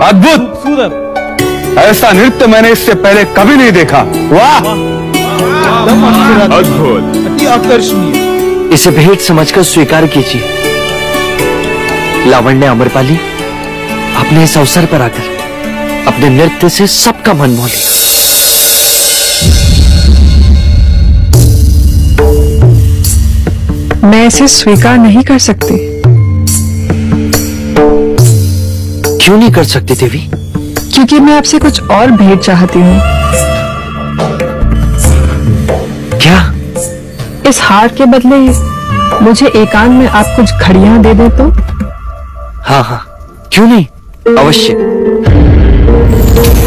अद्भुत! ऐसा नृत्य मैंने इससे पहले कभी नहीं देखा। वाह! अद्भुत, अति आकर्षणीय। इसे भेंट समझकर स्वीकार कीजिए। लावण्य अमरपाली, अपने इस अवसर पर आकर अपने नृत्य से सबका मन मोह लिया। मैं इसे स्वीकार नहीं कर सकती। क्यों नहीं कर सकती देवी? क्योंकि मैं आपसे कुछ और भेंट चाहती हूँ। क्या? इस हार के बदले मुझे एकांत में आप कुछ घड़ियां दे दे तो? हाँ हाँ, क्यों नहीं, अवश्य,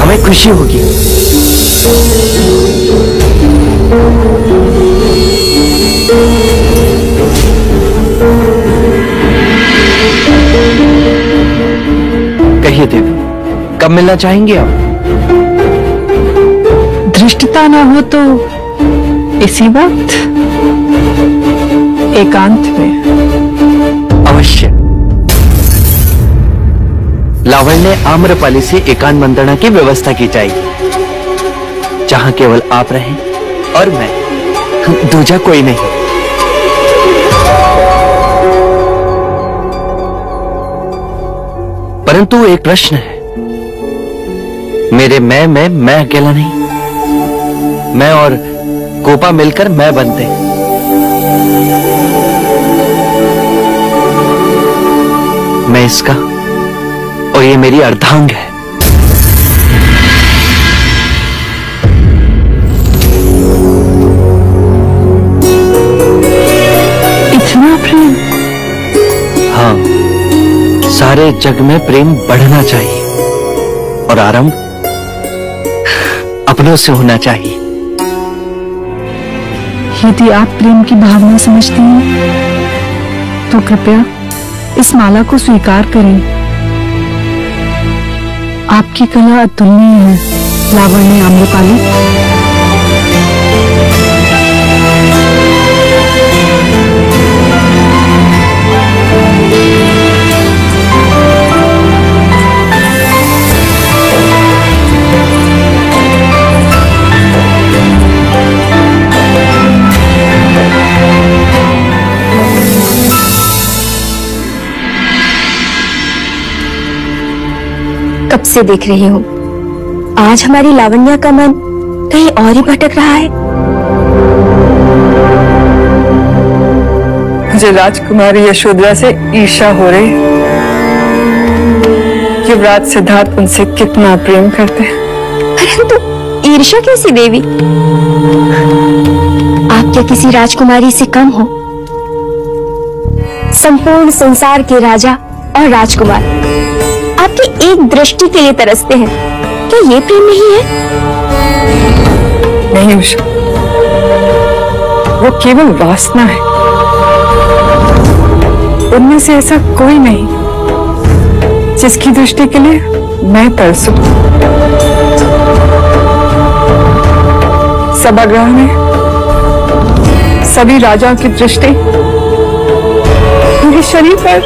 हमें खुशी होगी। कहिए देवी, कब मिलना चाहेंगे आप? धृष्टता ना हो तो इसी वक्त, एकांत में। अवश्य। लावण्य आम्रपाली से एकांत मंत्रणा की व्यवस्था की जाएगी, जहां केवल आप रहें और मैं, दूजा कोई नहीं। परंतु एक प्रश्न है। मेरे मैं अकेला नहीं, मैं और कोपा मिलकर मैं बनते। मैं इसका और ये मेरी अर्धांग है। इतना प्रेम? हाँ, सारे जग में प्रेम बढ़ना चाहिए और आरंभ अपनों से होना चाहिए। यदि आप प्रेम की भावना समझती हैं, तो कृपया इस माला को स्वीकार करें। आपकी कला अतुलनीय है, लावण्य आम्रपाली। कब से देख रही हूँ, आज हमारी लावण्या का मन कहीं और ही भटक रहा है। मुझे राजकुमारी यशोधरा से ईर्ष्या हो रही। युवराज सिद्धार्थ उनसे कितना प्रेम करते हैं। परंतु ईर्ष्या कैसी देवी? आप क्या किसी राजकुमारी से कम हो? संपूर्ण संसार के राजा और राजकुमार आपकी एक दृष्टि के लिए तरसते हैं। क्या ये प्रेम नहीं है? नहीं उषा, वो केवल वासना है। उनमें से ऐसा कोई नहीं जिसकी दृष्टि के लिए मैं तरसूं। सभागृह में सभी राजाओं की दृष्टि मेरे शरीर पर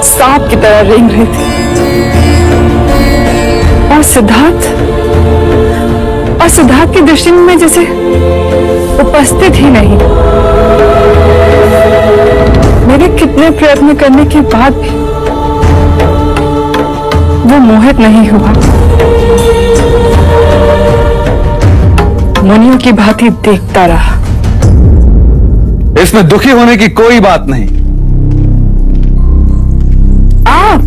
सांप की तरह रेंग रही थी, और सिद्धार्थ की दृष्टि में मैं जैसे उपस्थित ही नहीं। मेरे कितने प्रयत्न करने के बाद भी वो मोहित नहीं हुआ। मुनियों की भांति देखता रहा। इसमें दुखी होने की कोई बात नहीं। आप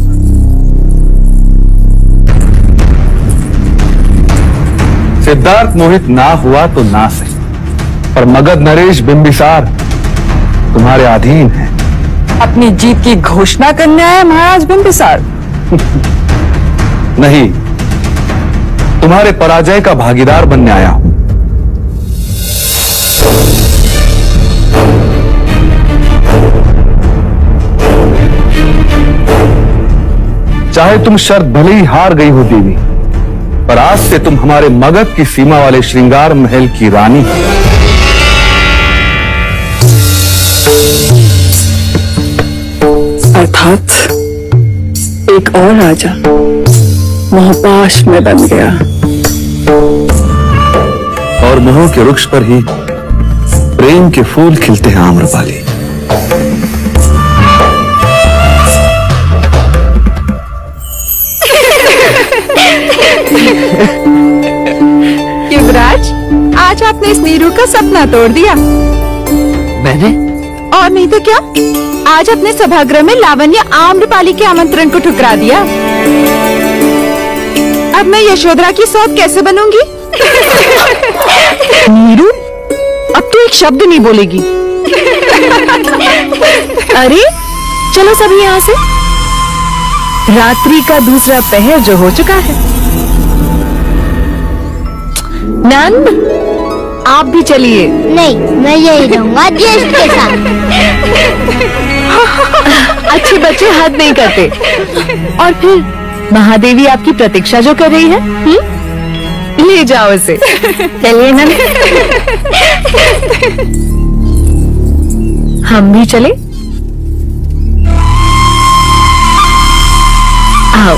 सिद्धार्थ मोहित ना हुआ तो ना सही, पर मगध नरेश बिंबिसार तुम्हारे अधीन है। अपनी जीत की घोषणा करने आया महाराज बिंबिसार? नहीं, तुम्हारे पराजय का भागीदार बनने आया हूं। चाहे तुम शर्त भले ही हार गई हो देवी, पर आज से तुम हमारे मगध की सीमा वाले श्रृंगार महल की रानी हो। अर्थात एक और राजा मोहपाश में बन गया। और मोह के वृक्ष पर ही प्रेम के फूल खिलते हैं आम्रपाली। युवराज, आज आपने इस नीरू का सपना तोड़ दिया। मैंने? और नहीं तो क्या, आज अपने सभागृह में लावण्य आम्रपाली के आमंत्रण को ठुकरा दिया। अब मैं यशोधरा की सौत कैसे बनूंगी? नीरू, अब तो एक शब्द नहीं बोलेगी। अरे चलो सभी यहाँ से, रात्रि का दूसरा पहर जो हो चुका है। नंद, आप भी चलिए। नहीं, मैं यही रहूंगा ज्येष्ठ के साथ। अच्छे बच्चे हद नहीं करते। और फिर महादेवी आपकी प्रतीक्षा जो कर रही है, ले जाओ इसे। चलिए नंद, हम भी चले। आओ।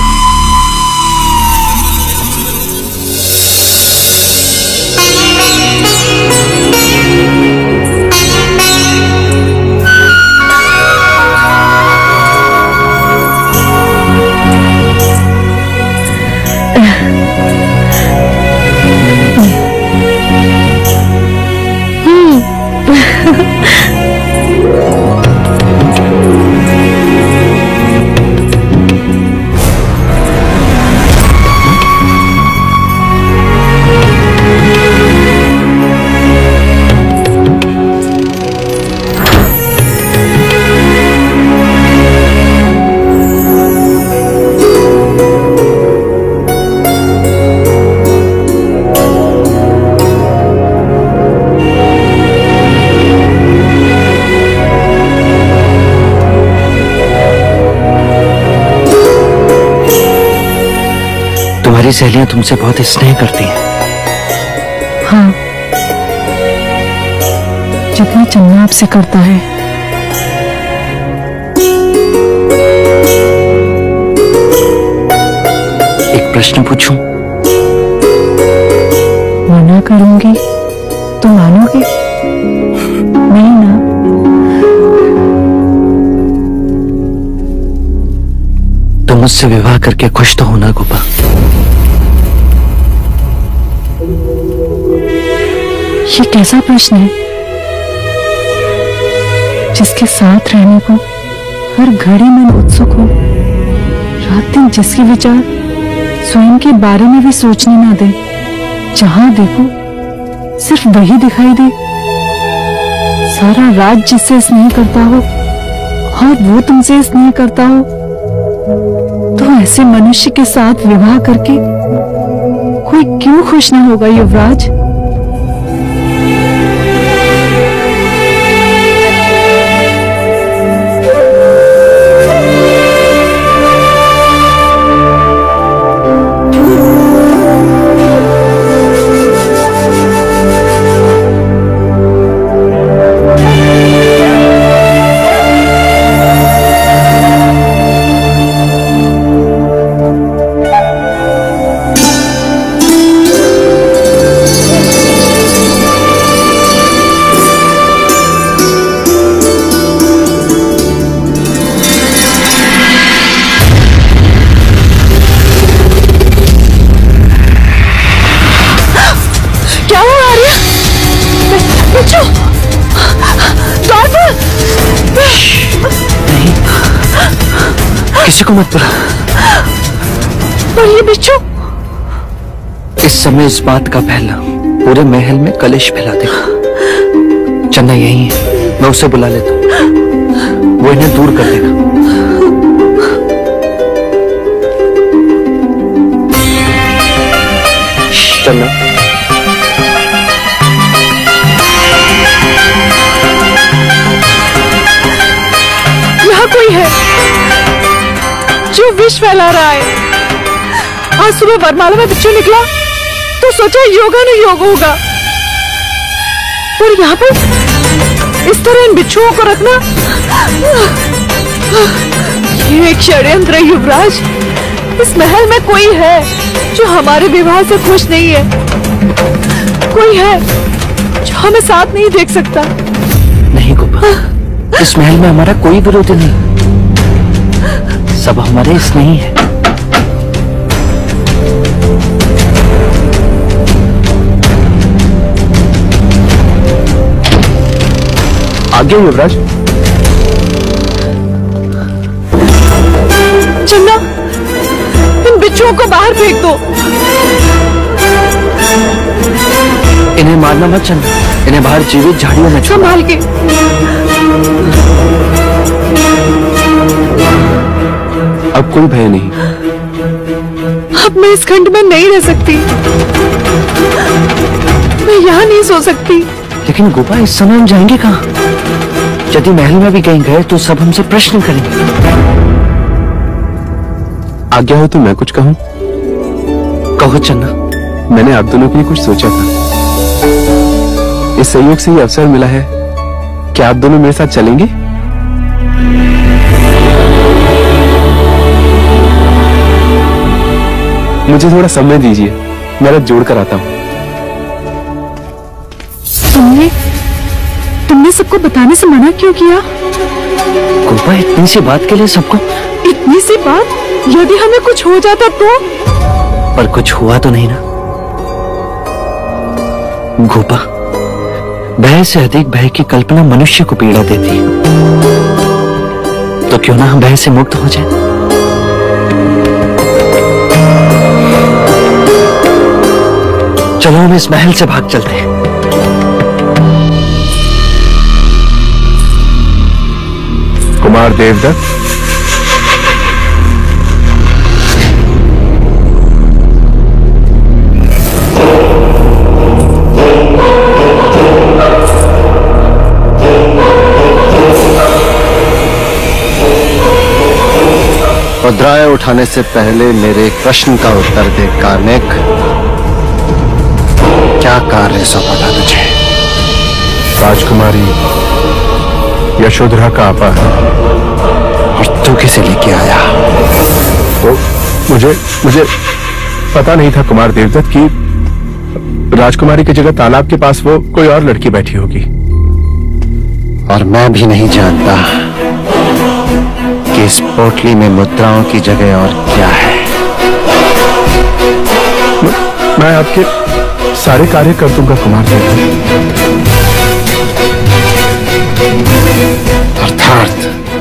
तुम्हारी सहेलियां तुमसे बहुत स्नेह करती हैं। हाँ, जितना चन्ना आपसे करता है। एक प्रश्न पूछूं? मना करूंगी तो मानोगे? नहीं ना? तुम मुझसे विवाह करके खुश तो होना गोपा? ये कैसा प्रश्न है? जिसके साथ रहने को हर घड़ी मन उत्सुक हो, रात दिन जिसके विचार स्वयं के बारे में भी सोचने ना दे, जहां देखो सिर्फ वही दिखाई दे, सारा रात जिससे स्नेह करता हो और वो तुमसे स्नेह करता हो, तो ऐसे मनुष्य के साथ विवाह करके कोई क्यों खुश ना होगा युवराज? किसी को मत बुला। और ये बिच्छू? इस समय इस बात का फैलना पूरे महल में कलेश फैला देगा। चन्ना यही है, मैं उसे बुला लेता हूँ, वो इन्हें दूर कर देगा। चन्ना, यहाँ कोई है जो विष फैला रहा है। आज सुबह वरमाला में बिच्छू निकला तो सोचा योगानुयोग होगा, और यहाँ पर इस तरह इन बिच्छुओं को रखना, ये एक षड्यंत्र है युवराज, इस महल में कोई है जो हमारे विवाह से खुश नहीं है। कोई है जो हमें साथ नहीं देख सकता। नहीं गोपा, इस महल में हमारा कोई विरोध नहीं, सब हमारे स्नेही है। आगे युवराज। चन्ना, इन बिच्छुओं को बाहर फेंक दो। इन्हें मारना मत चन्ना, इन्हें बाहर जीवित झाड़ियों में छोड़ो। संभाल के। अब कोई भय नहीं। अब मैं इस खंड में नहीं रह सकती, मैं यहाँ नहीं सो सकती। लेकिन गोपा, इस समय हम जाएंगे कहाँ? यदि महल में भी कहीं गए तो सब हमसे प्रश्न करेंगे। आज्ञा हो तो मैं कुछ कहूं? कहो चन्ना। मैंने आप दोनों के लिए कुछ सोचा था। इस संयोग से ये अवसर मिला है, क्या आप दोनों मेरे साथ चलेंगे? मुझे थोड़ा समय दीजिए, मैं रथ जोड़ कर आता हूं। तुमने सबको बताने से मना क्यों किया? गोपा, इतनी सी बात के लिए सबको? इतनी सी बात? यदि हमें कुछ हो जाता तो? पर कुछ हुआ तो नहीं ना गोपा। भय से अधिक भय की कल्पना मनुष्य को पीड़ा देती है, तो क्यों ना हम भय से मुक्त हो जाए। चलो हम इस महल से भाग चलते हैं। कुमार देवदत्त, मुद्राएं उठाने से पहले मेरे एक प्रश्न का उत्तर दे कार्निक। क्या कार्य सौंपा था तुझे? राजकुमारी यशोधरा का अपहरण। और तू किसे लेके आया? तो मुझे पता नहीं था कुमार देवदत्त की राजकुमारी की जगह तालाब के पास वो कोई और लड़की बैठी होगी। और मैं भी नहीं जानता कि इस पोटली में मुद्राओं की जगह और क्या है। मैं आपके सारे कार्य कर दूंगा कुमार देवदत्त। अर्थात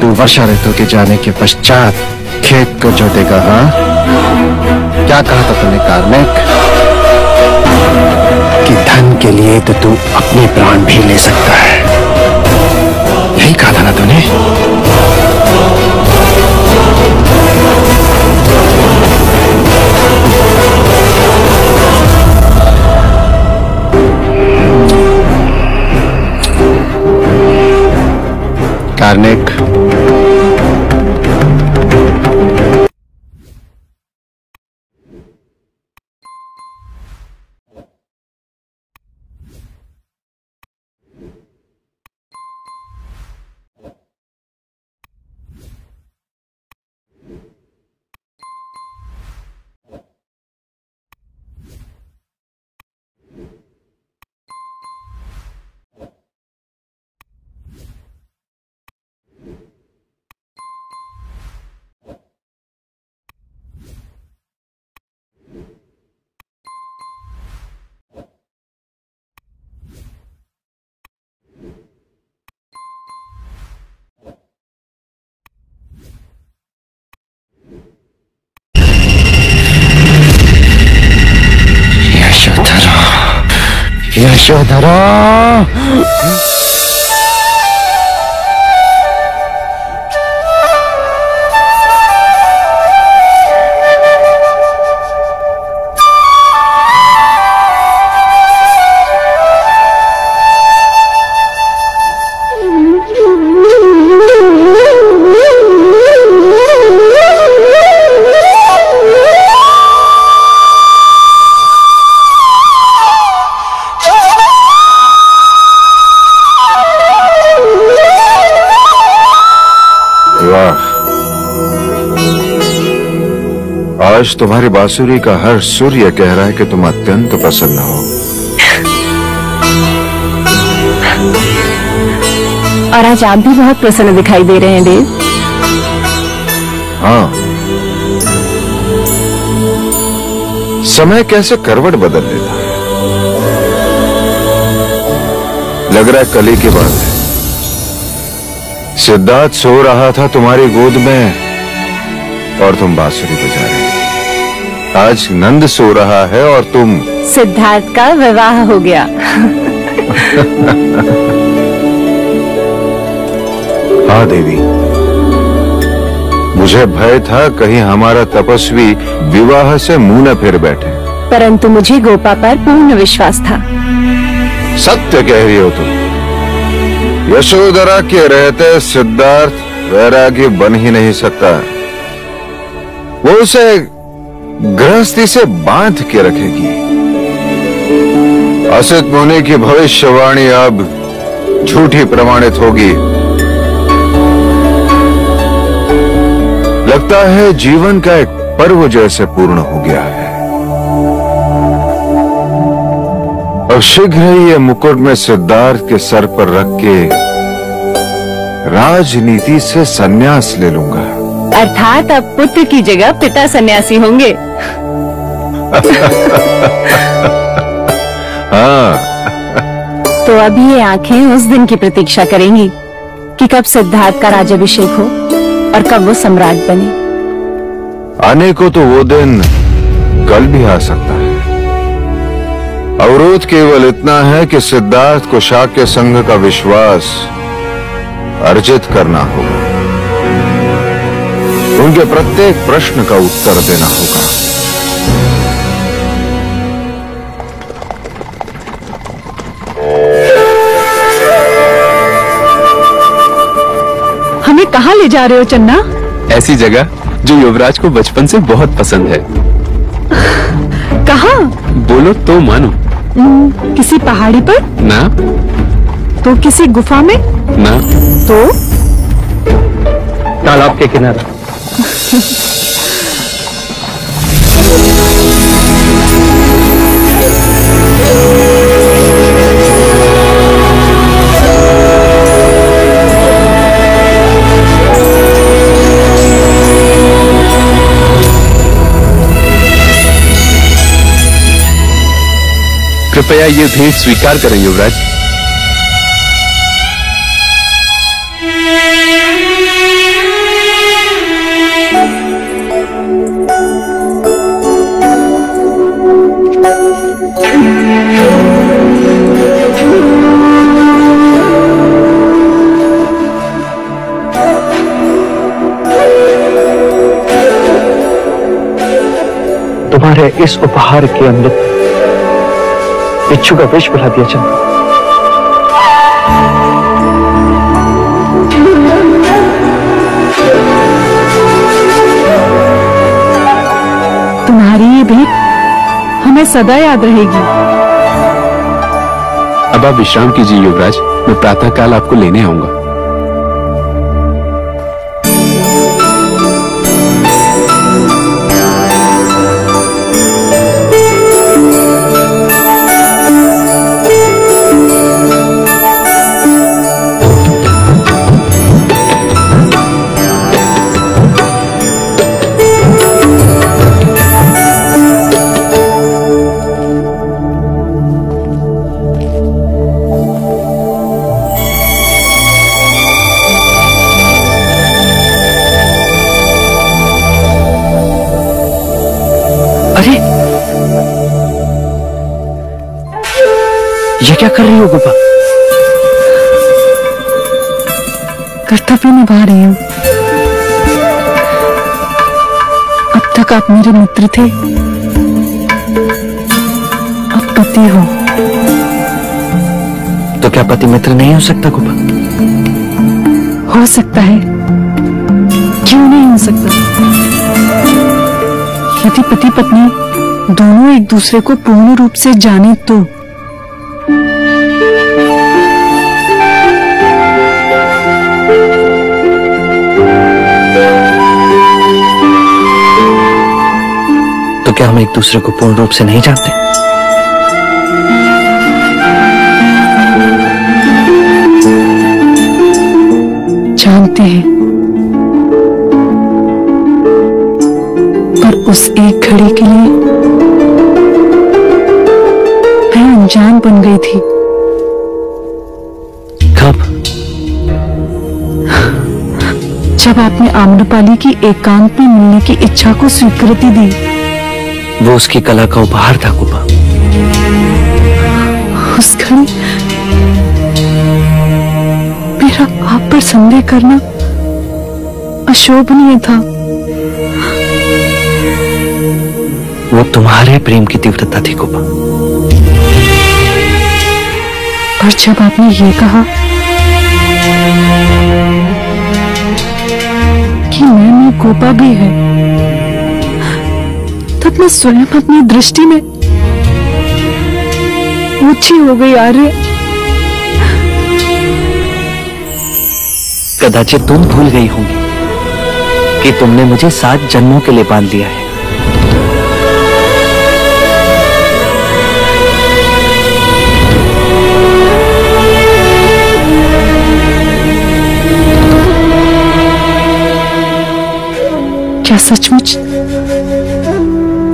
तू वर्षा ऋतु के जाने के पश्चात खेत को जोतेगा? हाँ, क्या कहा था तूने कार्निक? कि धन के लिए तो तू अपने प्राण भी ले सकता है, यही कहा था ना तूने? कार्निक, यशोधरा, आज तुम्हारी बांसुरी का हर सुर यह कह रहा है कि तुम अत्यंत प्रसन्न हो। और आज आप भी बहुत प्रसन्न दिखाई दे रहे हैं देव। हाँ, समय कैसे करवट बदल लेता है। लग रहा है कल ही की बात है, सिद्धार्थ सो रहा था तुम्हारी गोद में और तुम बांसुरी बजा रहे। आज नंद सो रहा है और तुम। सिद्धार्थ का विवाह हो गया। हाँ देवी, मुझे भय था कहीं हमारा तपस्वी विवाह से मुंह न फिर बैठे, परंतु मुझे गोपा पर पूर्ण विश्वास था। सत्य कह रही हो तुम। यशोधरा के रहते सिद्धार्थ वैरागी बन ही नहीं सकता। वो उसे गृहस्थी से बांध के रखेगी। असित मुनि की भविष्यवाणी अब झूठी प्रमाणित होगी। लगता है जीवन का एक पर्व जैसे पूर्ण हो गया है। अब शीघ्र ही ये मुकुट में सिद्धार्थ के सर पर रख के राजनीति से संन्यास ले लूंगा। अर्थात अब पुत्र की जगह पिता सन्यासी होंगे। हाँ, तो अब ये आंखें उस दिन की प्रतीक्षा करेंगी कि कब सिद्धार्थ का राज्याभिषेक हो और कब वो सम्राट बने। आने को तो वो दिन कल भी आ सकता है। अवरोध केवल इतना है कि सिद्धार्थ को शाक्य संघ का विश्वास अर्जित करना होगा। उनके प्रत्येक प्रश्न का उत्तर देना होगा। हमें कहाँ ले जा रहे हो चन्ना? ऐसी जगह जो युवराज को बचपन से बहुत पसंद है। कहाँ? बोलो तो मानो। किसी पहाड़ी पर? ना। तो किसी गुफा में? ना। तो तालाब के किनारे। कृपया ये भेंट स्वीकार करें युवराज। तुम्हारे इस उपहार के अमृत इच्छु का विष बुला दिया चंदा। तुम्हारी ये भेंट हमें सदा याद रहेगी। अब आप विश्राम कीजिए युवराज, मैं प्रातःकाल आपको लेने आऊंगा। अरे ये क्या कर रही हो गोपा? कर्तव्य निभा रही हूँ। अब तक आप मेरे मित्र थे, अब पति हो। तो क्या पति मित्र नहीं हो सकता गोपा? हो सकता है, क्यों नहीं हो सकता? यदि पति पत्नी दोनों एक दूसरे को पूर्ण रूप से जाने तो। क्या हम एक दूसरे को पूर्ण रूप से नहीं जानते? जानते हैं, पर उस एक घड़ी के लिए मैं अनजान बन गई थी। कब? जब आपने आम्रपाली की एकांत में मिलने की इच्छा को स्वीकृति दी। वो उसकी कला का उपहार था कुपा। उस घड़ी मेरा आप पर संदेह करना अशोभनीय था। वो तुम्हारे प्रेम की तीव्रता थी कुपा। पर जब आपने ये कहा कि मैं कोपा भी है, तब मैं स्वयं अपनी दृष्टि में ऊंची हो गई। आर्य, कदाचित तुम भूल गई होंगी कि तुमने मुझे 7 जन्मों के लिए बांध लिया है। क्या सचमुच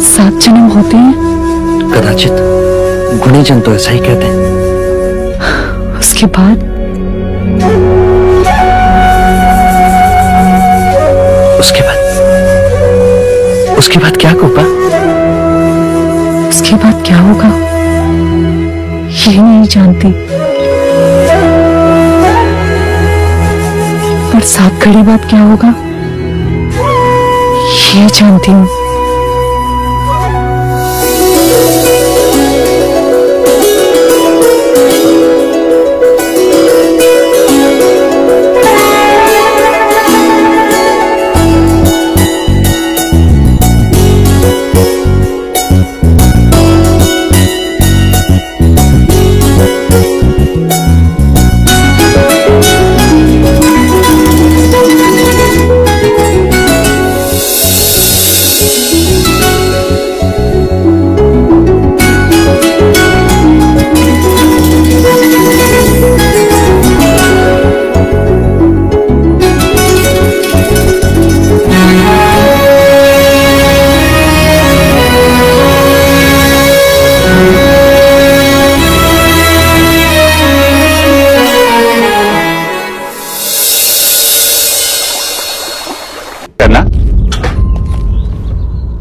7 जन्म होते हैं? कदाचित गुणीजन तो ऐसा ही कहते हैं। उसके बाद उसके बाद क्या कुपा? उसके बाद क्या होगा ये नहीं जानती, पर 7 घड़ी बाद क्या होगा ये जानती हूँ।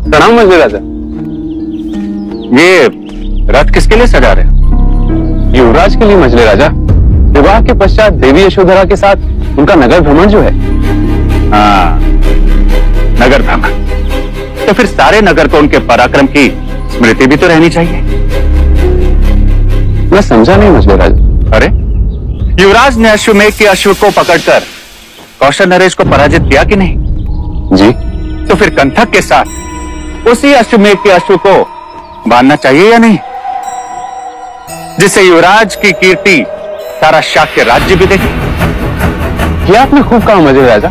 प्रणाम मंजरी राजा। ये रथ किसके लिए सजा रहे हैं? युवराज के लिए मंजरी राजा। विवाह के पश्चात देवी यशोधरा के साथ उनका नगर भ्रमण जो है। हाँ, नगर भ्रमण। तो फिर सारे नगर को उनके पराक्रम की स्मृति भी तो रहनी चाहिए। मैं समझा नहीं मंजरी राजा। अरे, युवराज ने अश्वमेघ के अश्व को पकड़कर कौशल नरेश को पराजित किया कि नहीं? जी। तो फिर कंथक के साथ उसी अश्वमेघ के अश्व को बांधना चाहिए या नहीं, जिससे युवराज की कीर्ति सारा शाक्य राज्य भी देखे। यह आपने खूब कहा मंजरी राजा।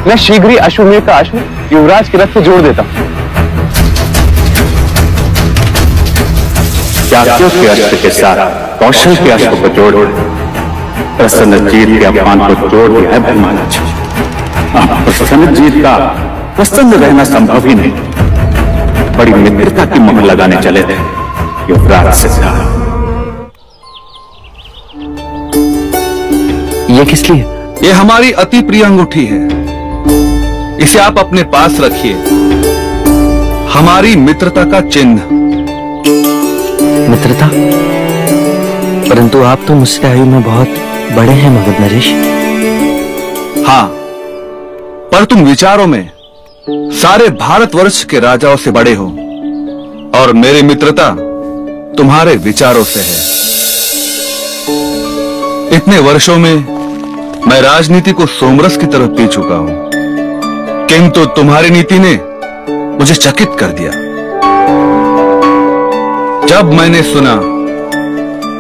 मैं शीघ्र ही अश्वमेघ का अश्व युवराज के रथ से जोड़ देता हूं। शाक्यों के अश्व के साथ कौशल के अश्व को जोड़ प्रसन्नजीत के अपमान को जोड़ दिया है ब्रह्मांड। प्रसन्नजीत का प्रसन्न रहना संभव ही नहीं। बड़ी मित्रता की मोहर लगाने चले थे युवराज से। ये किस लिए? ये हमारी अति प्रिय अंगूठी है। इसे आप अपने पास रखिए। हमारी मित्रता का चिन्ह। मित्रता? परंतु आप तो मुझसे आयु में बहुत बड़े हैं मगध नरेश। हाँ, पर तुम विचारों में सारे भारतवर्ष के राजाओं से बड़े हो, और मेरी मित्रता तुम्हारे विचारों से है। इतने वर्षों में मैं राजनीति को सोमरस की तरफ पी चुका हूं, किंतु तुम्हारी नीति ने मुझे चकित कर दिया। जब मैंने सुना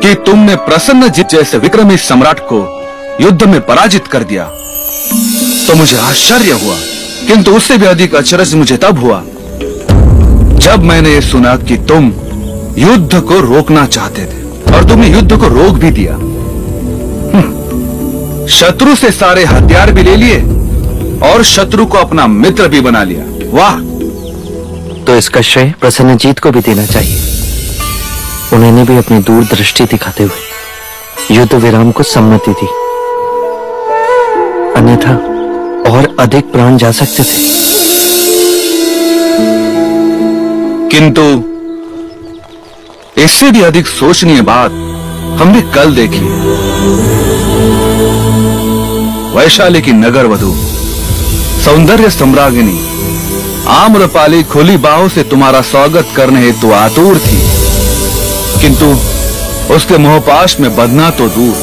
कि तुमने प्रसन्नजीत जैसे विक्रमी सम्राट को युद्ध में पराजित कर दिया, तो मुझे आश्चर्य हुआ, किंतु उससे भी अधिक अचरज मुझे तब हुआ जब मैंने ये सुना कि तुम युद्ध को रोकना चाहते थे और तुमने युद्ध को रोक भी दिया, शत्रु से सारे हथियार भी ले लिए और शत्रु को अपना मित्र भी बना लिया। वाह! तो इसका श्रेय प्रसन्नजीत को भी देना चाहिए। उन्होंने भी अपनी दूरदृष्टि दिखाते हुए युद्ध विराम को सम्मति दी, अन्यथा और अधिक प्राण जा सकते थे। किंतु इससे भी अधिक सोचनीय बात हमने कल देखी। वैशाली की नगर वधू, सौंदर्य सम्राज्ञी आम्रपाली खुली बाहों से तुम्हारा स्वागत करने हेतु आतुर थी, किंतु उसके मोहपाश में बंधना तो दूर,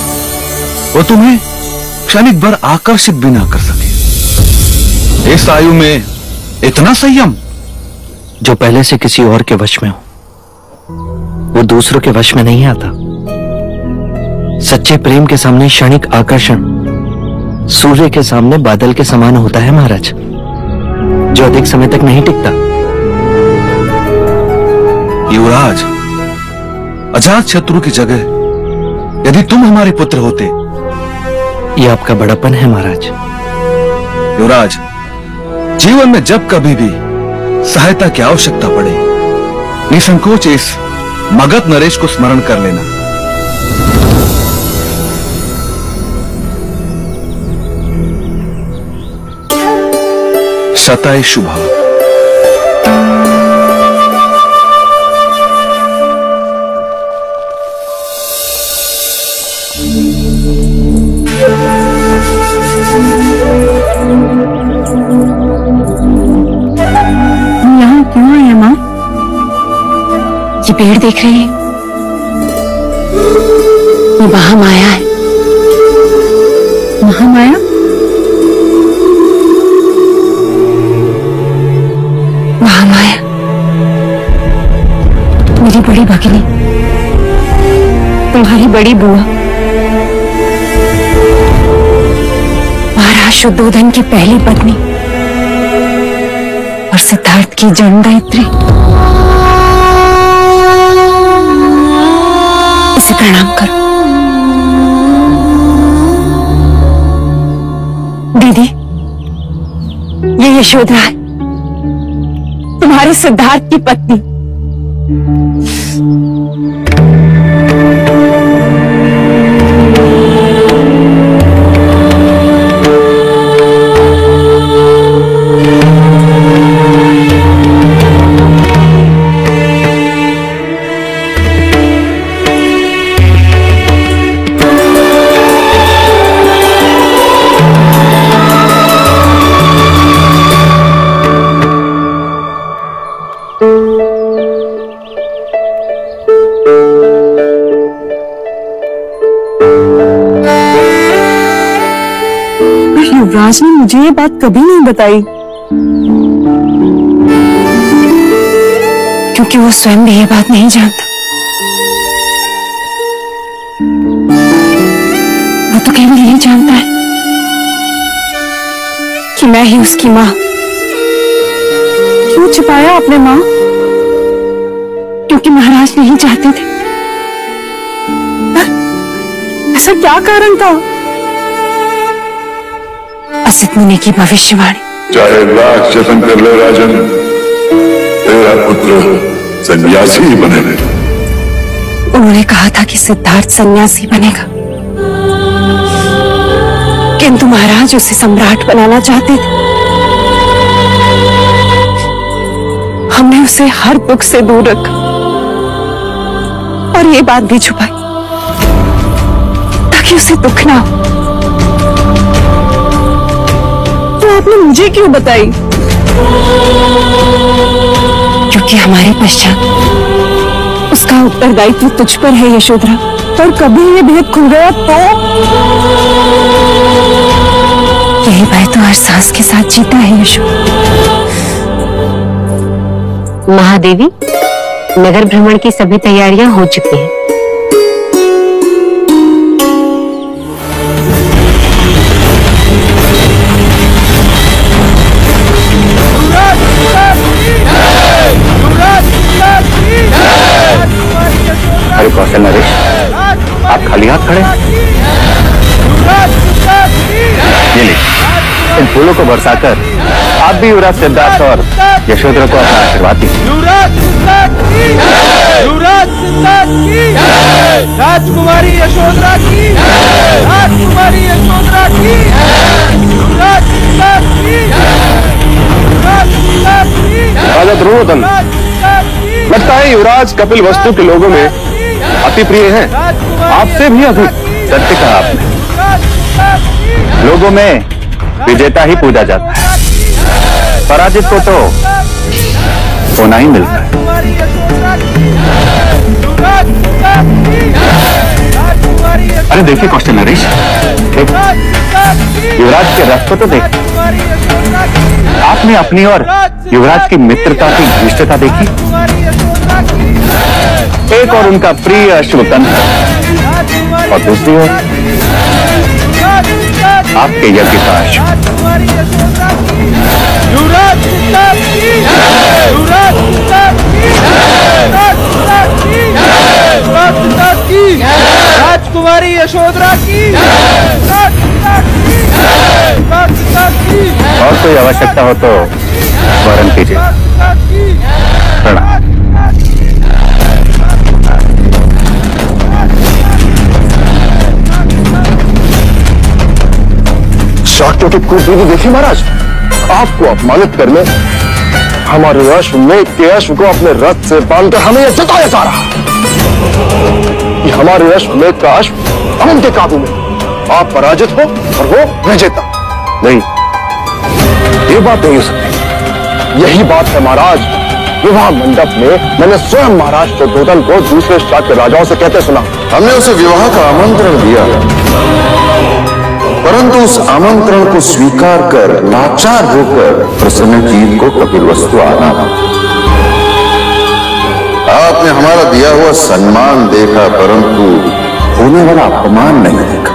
वो तुम्हें क्षणिक भर आकर्षित भी ना कर सके। इस आयु में इतना संयम! जो पहले से किसी और के वश में हो, वो दूसरों के वश में नहीं आता। सच्चे प्रेम के सामने क्षणिक आकर्षण सूर्य के सामने बादल के समान होता है महाराज, जो अधिक समय तक नहीं टिकता। युवराज, अजात शत्रु की जगह यदि तुम हमारे पुत्र होते। यह आपका बड़ापन है महाराज। युवराज, जीवन में जब कभी भी सहायता की आवश्यकता पड़े, निसंकोच इस मगध नरेश को स्मरण कर लेना। शताय शुभा। यहाँ क्यों आए माँ? ये पेड़ देख रही है? ये महामाया है। महामाया? महामाया मेरी बड़ी भगिनी, तुम्हारी बड़ी बुआ, महाराज शुद्धोधन की पहली पत्नी और सिद्धार्थ की जन्मदायित्री। इसे प्रणाम करो। दीदी, ये यशोदा है, तुम्हारे सिद्धार्थ की पत्नी। युवराज ने मुझे ये बात कभी नहीं बताई, क्योंकि वो स्वयं भी ये बात नहीं जानता। वो तो केवल यही जानता है कि मैं ही उसकी माँ। क्यों छिपाया आपने माँ? क्योंकि महाराज नहीं चाहते थे। ऐसा क्या कारण था? असित मुनि की भविष्यवाणी। चाहे लाख जतन कर ले राजन, तेरा पुत्र सन्यासी ही बनेगा। उन्होंने कहा था कि सिद्धार्थ सन्यासी बनेगा, किंतु महाराज उसे सम्राट बनाना चाहते थे। हमने उसे हर दुख से दूर रखा और ये बात भी छुपाई ताकि उसे दुख ना हो। तो आपने मुझे क्यों बताई? क्योंकि हमारे पश्चात उसका उत्तरदायित्व तुझ पर है यशोधरा। और कभी ये भेद खुल गया तो? यही भय तो हर सांस के साथ जीता है यशो। महादेवी, नगर भ्रमण की सभी तैयारियां हो चुकी हैं। युवराज! अरे कौशल नरेश, आप खाली हाथ खड़े हैं? ये लीजिए, इन फूलों को बरसाकर आप भी युवराज सिद्धार्थ और यशोधरा को अपना आशीर्वाद दीजिए। राजकुमारी यशोधरा की, राजकुमारी यशोधरा की, राजा दुर्योधन, लगता है युवराज कपिल वस्तु के लोगों में अति प्रिय हैं, आपसे भी अधिक। सत्य कहा आपने, लोगों में विजेता ही पूजा जाता है, पराजित को तो होना ही मिलता है। अरे देखिए कौशल नरेश, युवराज के रथ को तो देखिए। आपने अपनी और युवराज की मित्रता की घनिष्ठता देखी। एक और उनका प्रिय अश्वकंठ और दूसरी ओर आपके यज्ञ का अश्व। राजकुमारी यशोधरा की, और कोई आवश्यकता हो तो वर्ण कीजिए। प्रणाम। शाक्यों की कूटनीति देखी महाराज, आपको अपमानित करने हमारे अश्वमेध के अश्व को अपने रथ से बांधकर हमें यह जताया जा रहा कि हमारे अश्वमेध का अश्व हम उनके काबू में, आप पराजित हो और वो विजेता। नहीं, ये बात नहीं हो सकती। यही बात है महाराज, विवाह मंडप में मैंने स्वयं महाराज दुर्योधन को दूसरे शाक्य राजाओं से कहते सुना। हमने उसे विवाह का आमंत्रण दिया, परंतु उस आमंत्रण को स्वीकार कर लाचार होकर प्रसन्नजीत को कपिलवस्तु आना। आपने हमारा दिया हुआ सम्मान देखा, परंतु होने वाला अपमान नहीं देखा।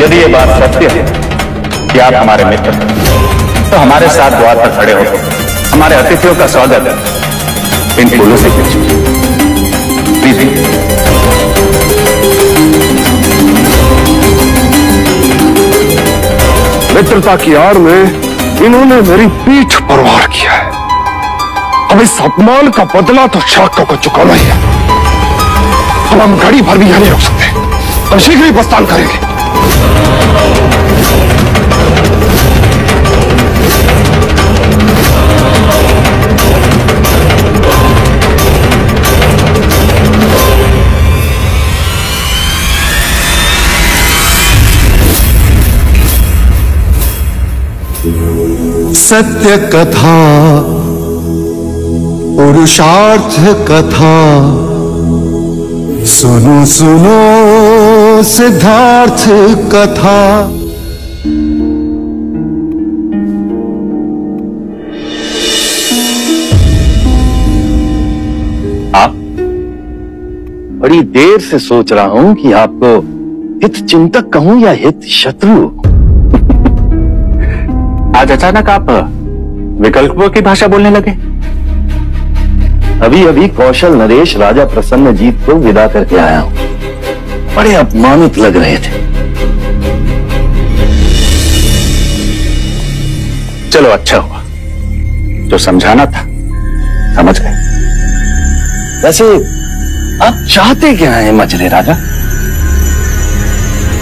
यदि ये बात सत्य है कि आप हमारे मित्र हैं, तो हमारे साथ द्वार पर खड़े होकर हमारे अतिथियों का स्वागत इन फूलों से कीजिए। प्लीज। मित्रता की आड़ में इन्होंने मेरी पीठ पर वार किया है। अब इस अपमान का बदला तो शाक्यों को चुकाना ही है। अब हम घड़ी भर भी यहां नहीं रुक सकते, हम शीघ्र ही प्रस्थान करेंगे। सत्य कथा, पुरुषार्थ कथा, सुनो सुनो सिद्धार्थ कथा। आप? बड़ी देर से सोच रहा हूं कि आपको हित चिंतक कहूं या हित शत्रु। आज अचानक आप विकल्पों की भाषा बोलने लगे। अभी अभी कौशल नरेश राजा प्रसन्नजीत को विदा करके आया हूं, बड़े अपमानित लग रहे थे। चलो अच्छा हुआ, जो समझाना था समझ गए। वैसे आप चाहते क्या हैं मछली राजा?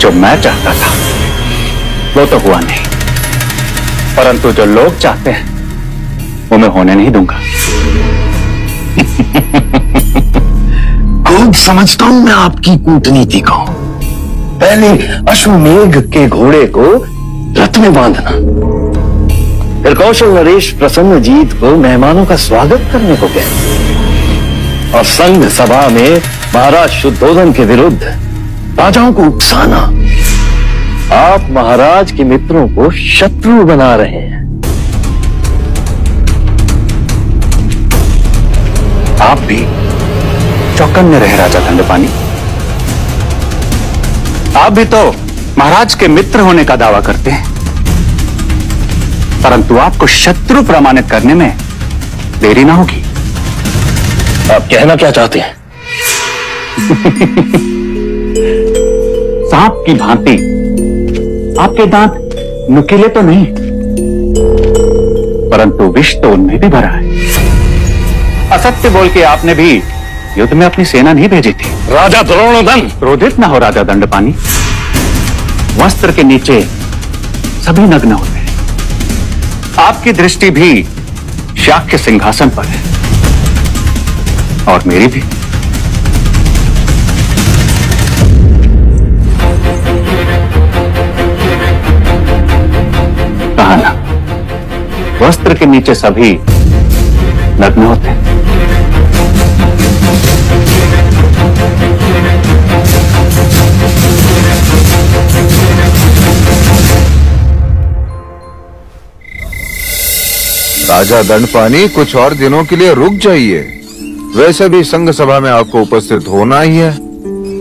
जो मैं चाहता था वो तो हुआ नहीं, परंतु जो लोग चाहते हैं वो मैं होने नहीं दूंगा। खूब समझता हूं मैं आपकी कूटनीति को। पहले अश्वमेघ के घोड़े को रथ में बांधना, फिर कौशल नरेश प्रसन्नजीत को मेहमानों का स्वागत करने को कहना, और संघ सभा में महाराज शुद्धोधन के विरुद्ध राजाओं को उकसाना। आप महाराज के मित्रों को शत्रु बना रहे हैं। आप भी चौकन्ने रहे राजा दंडपानी। आप भी तो महाराज के मित्र होने का दावा करते हैं, परंतु आपको शत्रु प्रमाणित करने में देरी ना होगी। आप कहना क्या चाहते हैं? सांप की भांति आपके दांत नुकीले तो नहीं, परंतु विष तो उनमें भी भरा है। असत्य बोल के आपने भी युद्ध में अपनी सेना नहीं भेजी थी। राजा द्रोणोदन! क्रोधित न हो राजा दंडपानी। वस्त्र के नीचे सभी नग्न होते हैं। आपकी दृष्टि भी शाक्य सिंहासन पर है और मेरी भी। कहा ना, वस्त्र के नीचे सभी नग्न होते हैं। राजा दंडपानी, कुछ और दिनों के लिए रुक जाइए। वैसे भी संघ सभा में आपको उपस्थित होना ही है।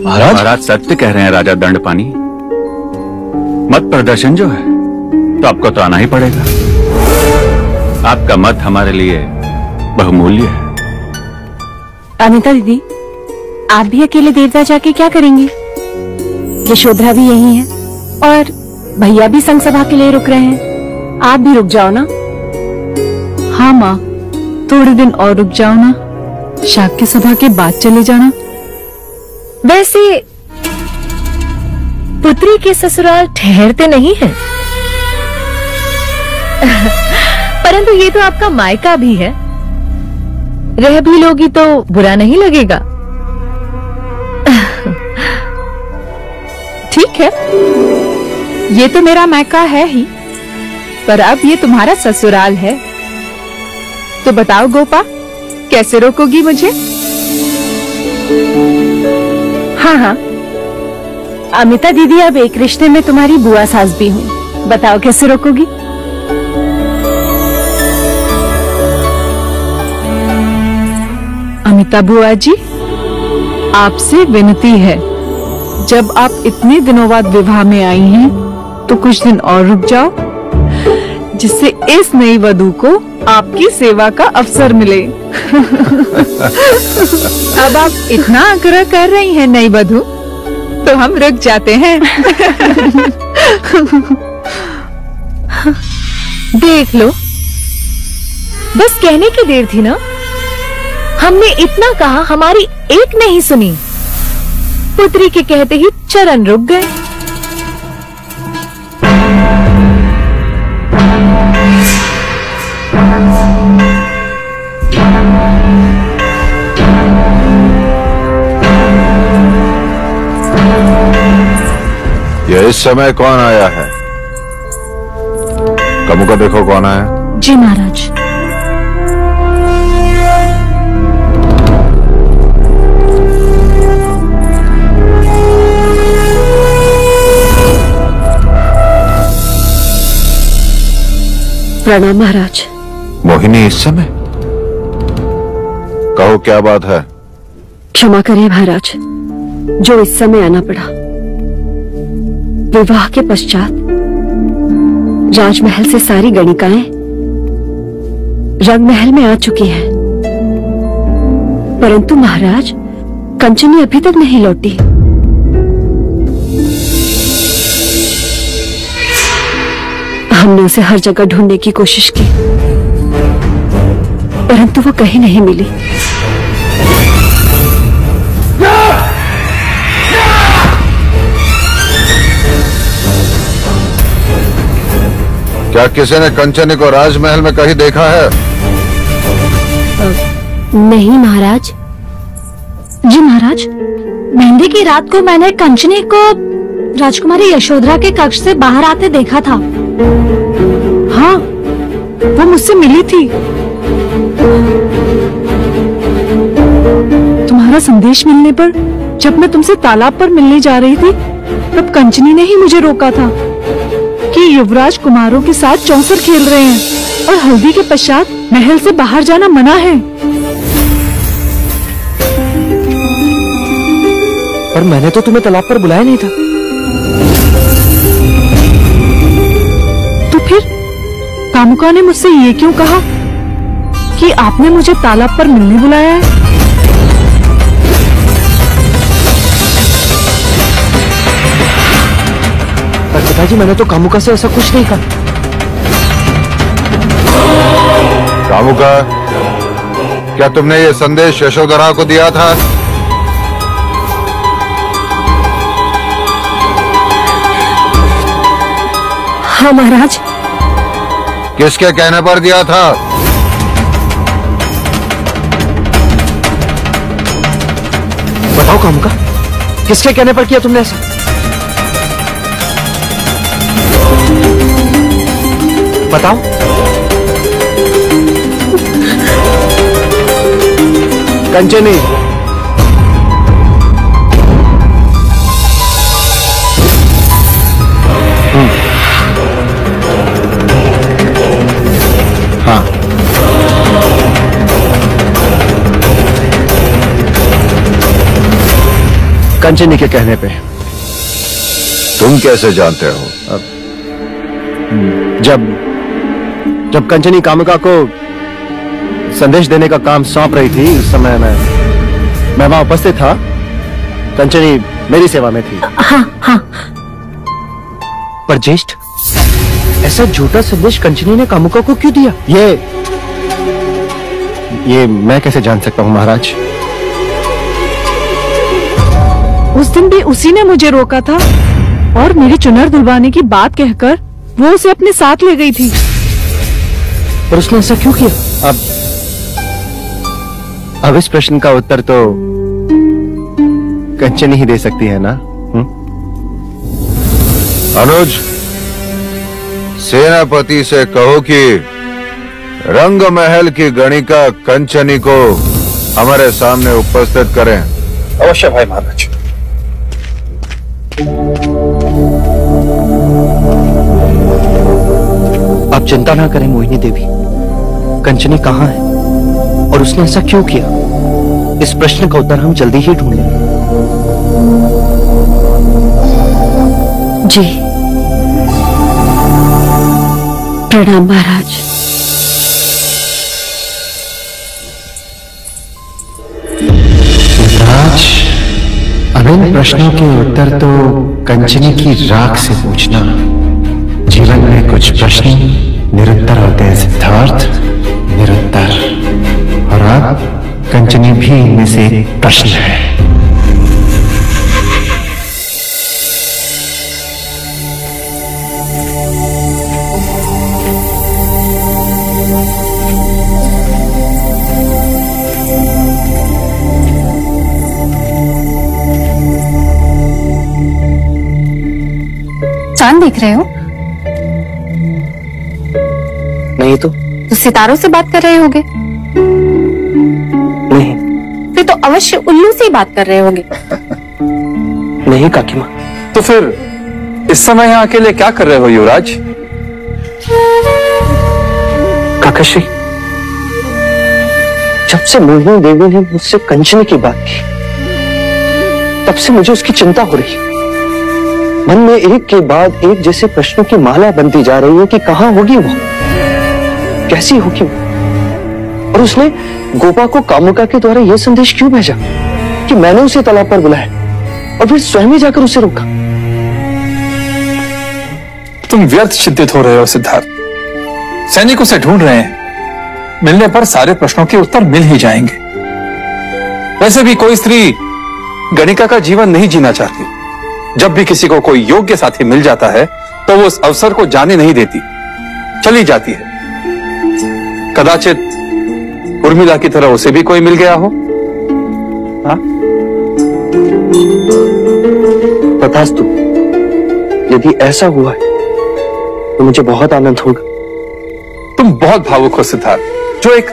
महाराज सत्य कह रहे हैं राजा दंडपानी। मत प्रदर्शन जो है तो आपको तो आना ही पड़ेगा। आपका मत हमारे लिए बहुमूल्य है। अमिता दीदी, आप भी अकेले देवता जाके क्या करेंगी? यशोधरा भी यही है और भैया भी संघ सभा के लिए रुक रहे हैं। आप भी रुक जाओ ना। हाँ माँ, थोड़े दिन और रुक जाओ ना, शाक्य सभा के बाद चले जाना। वैसे पुत्री के ससुराल ठहरते नहीं है, परंतु ये तो आपका मायका भी है, रह भी लोगी तो बुरा नहीं लगेगा। ठीक है, ये तो मेरा मायका है ही, पर अब ये तुम्हारा ससुराल है। तो बताओ गोपा, कैसे रोकोगी मुझे? हाँ हाँ, अमिता दीदी, अब एक रिश्ते में तुम्हारी बुआ सास भी हूँ। बताओ कैसे रोकोगी? अमिता बुआ जी, आपसे विनती है, जब आप इतने दिनों बाद विवाह में आई हैं, तो कुछ दिन और रुक जाओ, जिससे इस नई वधू को आपकी सेवा का अवसर मिले। अब आप इतना आग्रह कर रही हैं नई वधू, तो हम रुक जाते हैं। देख लो, बस कहने की देर थी ना। हमने इतना कहा, हमारी एक नहीं सुनी। पुत्री के कहते ही चरण रुक गए। ये इस समय कौन आया है? कमु को देखो कौन आया। जी महाराज। प्रणाम महाराज। मोहिनी इस समय? कहो क्या बात है? क्षमा करिए महाराज, जो इस समय आना पड़ा। विवाह के पश्चात राजमहल से सारी गणिकाएं रंगमहल में आ चुकी हैं, परंतु महाराज, कंचनी अभी तक नहीं लौटी। हमने उसे हर जगह ढूंढने की कोशिश की, परंतु वो कहीं नहीं मिली। क्या किसी ने कंचनी को राजमहल में कहीं देखा है? नहीं महाराज। जी महाराज, मेहंदी की रात को मैंने कंचनी को राजकुमारी यशोधरा के कक्ष से बाहर आते देखा था। हाँ, वो मुझसे मिली थी। तुम्हारा संदेश मिलने पर जब मैं तुमसे तालाब पर मिलने जा रही थी, तब कंचनी ने ही मुझे रोका था कि युवराज कुमारों के साथ चौसर खेल रहे हैं और हल्दी के पश्चात महल से बाहर जाना मना है। पर मैंने तो तुम्हें तालाब पर बुलाया नहीं था। तो फिर कामुका ने मुझसे ये क्यों कहा कि आपने मुझे तालाब पर मिलने बुलाया है? पिताजी मैंने तो कामुका से ऐसा कुछ नहीं कहा। कामुका, क्या तुमने ये संदेश यशोधरा को दिया था? हाँ महाराज। किसके कहने पर दिया था? बताओ कामुका, किसके कहने पर किया तुमने ऐसा? बताओ। कंचनी, हाँ, कंचनी के कहने पे। तुम कैसे जानते हो? जब कंचनी कामुका को संदेश देने का काम सौंप रही थी, उस समय मैं वहां उपस्थित था। कंचनी मेरी सेवा में थी। हाँ हाँ। पर ज्येष्ठ, ऐसा झूठा संदेश कंचनी ने कामुका को क्यों दिया? ये मैं कैसे जान सकता हूं महाराज? उस दिन भी उसी ने मुझे रोका था और मेरी चुनर धुलवाने की बात कहकर वो उसे अपने साथ ले गई थी। पर उसने ऐसा क्यों किया? अब इस प्रश्न का उत्तर तो कंचनी ही दे सकती है ना? अनुज, सेनापति से कहो कि रंग महल की गणिका कंचनी को हमारे सामने उपस्थित करें। अवश्य भाई महाराज। आप चिंता ना करें मोहिनी देवी, कंचनी कहाँ है और उसने ऐसा क्यों किया, इस प्रश्न का उत्तर हम जल्दी ही ढूंढेंगे। जी प्रणाम महाराज। महाराज, अब इन प्रश्नों के उत्तर तो कंचनी की राख से पूछना। जीवन में कुछ प्रश्न निरुत्तर होते हैं सिद्धार्थ, निरुत्तर। और अब कंचनी भी इनमें से एक प्रश्न है। चांद देख रहे हो? नहीं तो सितारों से बात कर रहे होगे? नहीं। फिर तो अवश्य उल्लू से ही बात कर रहे होगे। नहीं काकी माँ। तो फिर इस समय यहाँ अकेले क्या कर रहे हो युवराज? काकाश्री, जब से मोहिनी देवी ने मुझसे कंचनी की बात की, तब से मुझे उसकी चिंता हो रही। मन में एक के बाद एक जैसे प्रश्नों की माला बनती जा रही है कि कहाँ होगी वो, कैसी होगी वो। और उसने गोपा को कामुका के द्वारा यह संदेश क्यों भेजा कि मैंने उसे तालाब पर बुलाया और फिर स्वयं ही जाकर उसे रोका? तुम व्यर्थ चिंतित हो रहे हो सिद्धार्थ। सैनिक उसे ढूंढ रहे हैं, मिलने पर सारे प्रश्नों के उत्तर मिल ही जाएंगे। वैसे भी कोई स्त्री गणिका का जीवन नहीं जीना चाहती। जब भी किसी को कोई योग्य साथी मिल जाता है तो वो उस अवसर को जाने नहीं देती, चली जाती है। कदाचित उर्मिला की तरह उसे भी कोई मिल गया हो। हाँ? तथास्तु, यदि ऐसा हुआ है तो मुझे बहुत आनंद होगा। तुम बहुत भावुक हो सिद्धार्थ, जो एक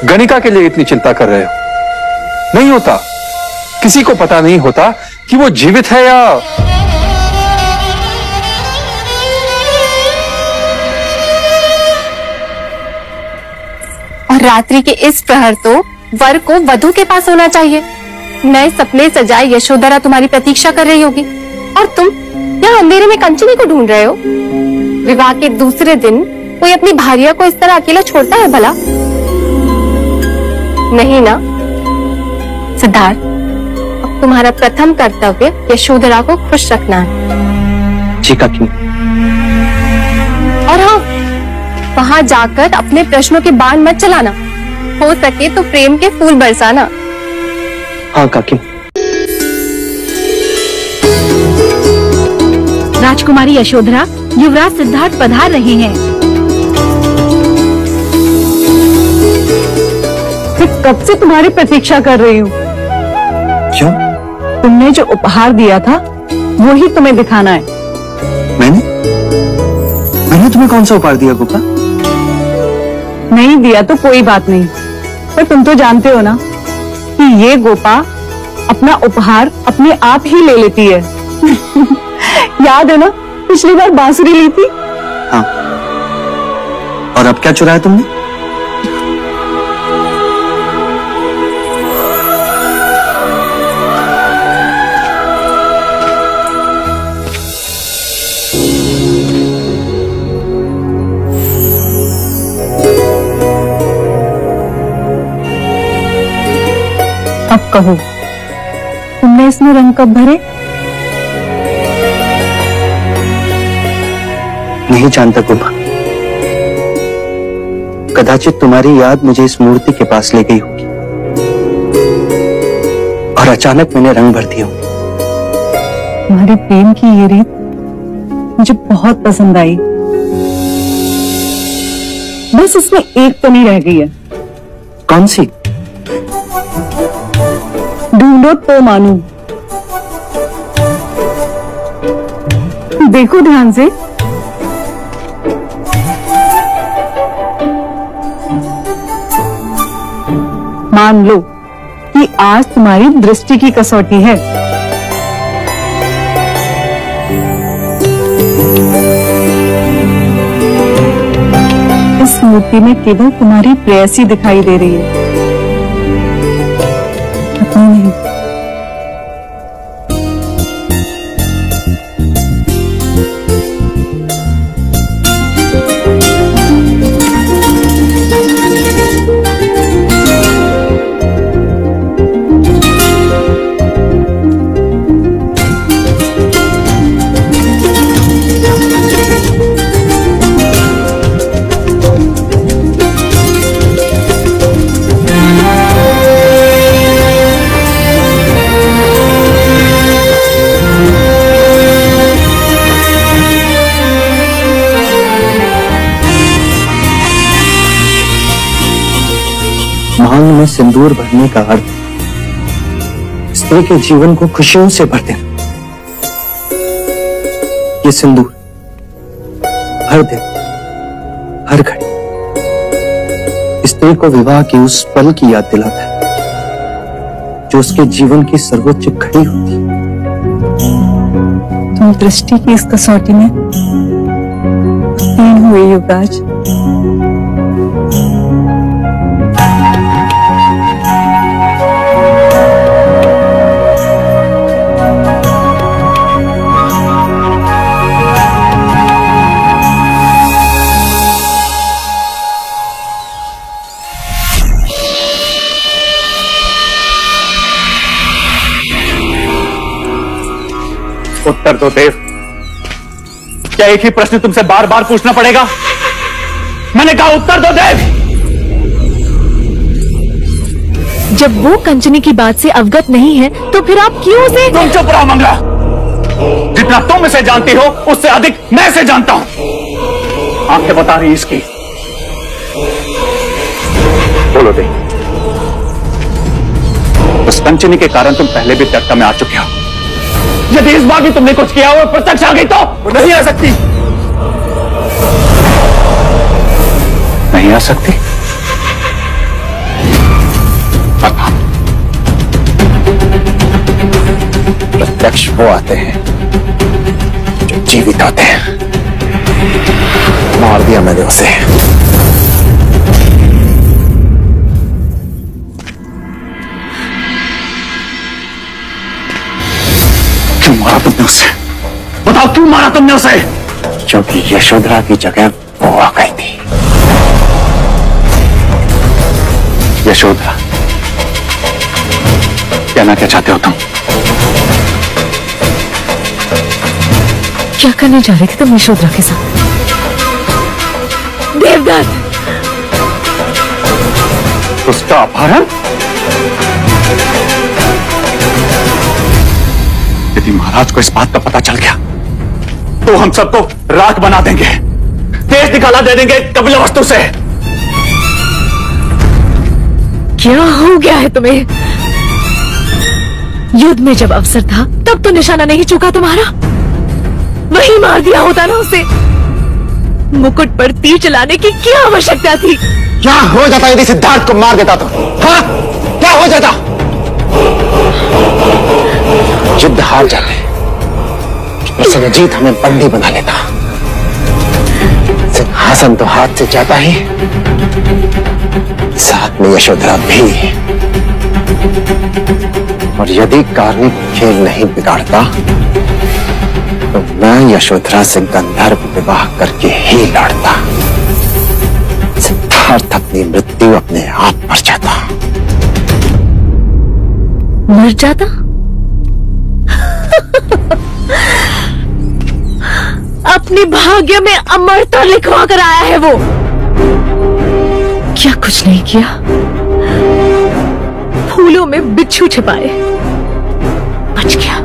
गणिका के लिए इतनी चिंता कर रहे हो। नहीं होता, किसी को पता नहीं होता कि वो जीवित है या और रात्रि के इस प्रहर तो वर को वधू के पास होना चाहिए। नए सपने सजाए यशोधरा तुम्हारी प्रतीक्षा कर रही होगी और तुम यहाँ अंधेरे में कंचनी को ढूंढ रहे हो। विवाह के दूसरे दिन कोई अपनी भार्या को इस तरह अकेला छोड़ता है भला? नहीं ना सिद्धार्थ, अब तुम्हारा प्रथम कर्तव्य यशोधरा को खुश रखना है। जी काकी, वहाँ जाकर अपने प्रश्नों के बाण मत चलाना, हो सके तो प्रेम के फूल बरसाना। हाँ काकी। राजकुमारी यशोधरा, युवराज सिद्धार्थ पधार रहे हैं। मैं कब से तुम्हारी प्रतीक्षा कर रही हूँ। क्यों? तुमने जो उपहार दिया था वो ही तुम्हें दिखाना है। मैंने तुम्हें कौन सा उपहार दिया गोपा? नहीं दिया तो कोई बात नहीं, पर तुम तो जानते हो ना कि ये गोपा अपना उपहार अपने आप ही ले लेती है। याद है ना पिछली बार बांसुरी ली थी? हाँ। और अब क्या चुराया तुमने? अब कहो, तुमने इसमें रंग कब भरे? नहीं जानता गोपा। कदाचित तुम्हारी याद मुझे इस मूर्ति के पास ले गई होगी और अचानक मैंने रंग भर दिया। तुम्हारे प्रेम की ये रीत मुझे बहुत पसंद आई। बस इसमें एक कमी रह गई है। कौन सी? ढूंढो तो मानू। देखो ध्यान से। मान लो कि आज तुम्हारी दृष्टि की कसौटी है। इस मूर्ति में केवल तुम्हारी प्रेयसी दिखाई दे रही है, पत्नी नहीं। मांग में सिंदूर भरने का अर्थ स्त्री के जीवन को खुशियों से भर देना। ये सिंदूर हर दिन हर घड़ी स्त्री को विवाह के उस पल की याद दिलाता है जो उसके जीवन की सर्वोच्च घड़ी होती है। तुम दृष्टि की इस कसौटी में उत्तीर्ण हुए युवराज। उत्तर दो देव। क्या एक ही प्रश्न तुमसे बार बार पूछना पड़ेगा? मैंने कहा उत्तर दो देव। जब वो कंचनी की बात से अवगत नहीं है तो फिर आप क्यों उसे? तुम चुप रहो मंगला। जितना तुम इसे जानती हो उससे अधिक मैं इसे जानता हूं। आंखें बता रही इसकी। बोलो देव, उस कंचनी के कारण तुम पहले भी चर्चा में आ चुके हो। यदि इस बार भी तुमने कुछ किया और प्रत्यक्ष आ गई तो वो नहीं आ सकती। नहीं आ सकती? प्रत्यक्ष वो आते हैं जो जीवित होते हैं। मार दिया मैंने उसे। क्यों मारा तुमने उसे? बताओ क्यों मारा तुमने उसे? क्योंकि यशोधरा की जगह वो आ गई थी। यशोधरा, कहना क्या चाहते हो तुम? क्या करने जा रहे थे तुम यशोधरा के साथ? देवदत्त। उसका अपहरण? यदि महाराज को इस बात का पता चल गया तो हम सबको राख बना देंगे, देश निकाला दे देंगे कपिलवस्तु से। क्या हो गया है तुम्हें? युद्ध में जब अवसर था तब तो निशाना नहीं चूका तुम्हारा, वही मार दिया होता ना उसे। मुकुट पर तीर चलाने की क्या आवश्यकता थी? क्या हो जाता यदि सिद्धार्थ को मार देता तो? हाँ, क्या हो जाता? युद्ध हार जाते, प्रसन्नजीत हमें बंदी बना लेता, सिंहासन तो हाथ से जाता ही, साथ में यशोधरा भी। और यदि कार्निक खेल नहीं बिगाड़ता तो मैं यशोधरा से गंधर्व विवाह करके ही लड़ता। सिद्धार्थ अपनी मृत्यु अपने आप मर जाता। मर जाता? अपने भाग्य में अमरता लिखवा कर आया है वो। क्या कुछ नहीं किया? फूलों में बिच्छू छिपाए, बच गया।